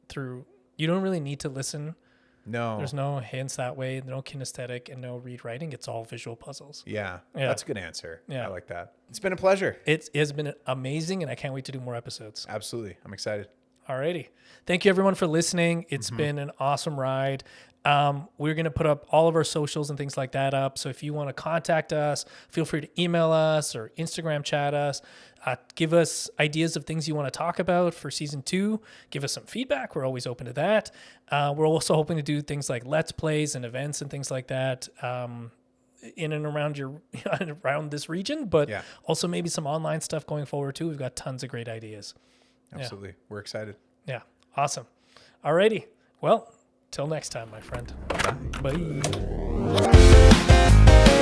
through, you don't really need to listen. No. There's no hints that way, no kinesthetic and no read writing. It's all visual puzzles. Yeah. That's a good answer. Yeah. I like that. It's been a pleasure. It has been amazing and I can't wait to do more episodes. Absolutely. I'm excited. Alrighty. Thank you everyone for listening. It's been an awesome ride. We're going to put up all of our socials and things like that up. So if you want to contact us, feel free to email us or Instagram chat us. Give us ideas of things you want to talk about for season 2. Give us some feedback. We're always open to that. We're also hoping to do things like Let's Plays and events and things like that in and around around this region, but also maybe some online stuff going forward too. We've got tons of great ideas. Absolutely. Yeah. We're excited. Yeah. Awesome. Alrighty. Well, till next time, my friend. Bye. Bye.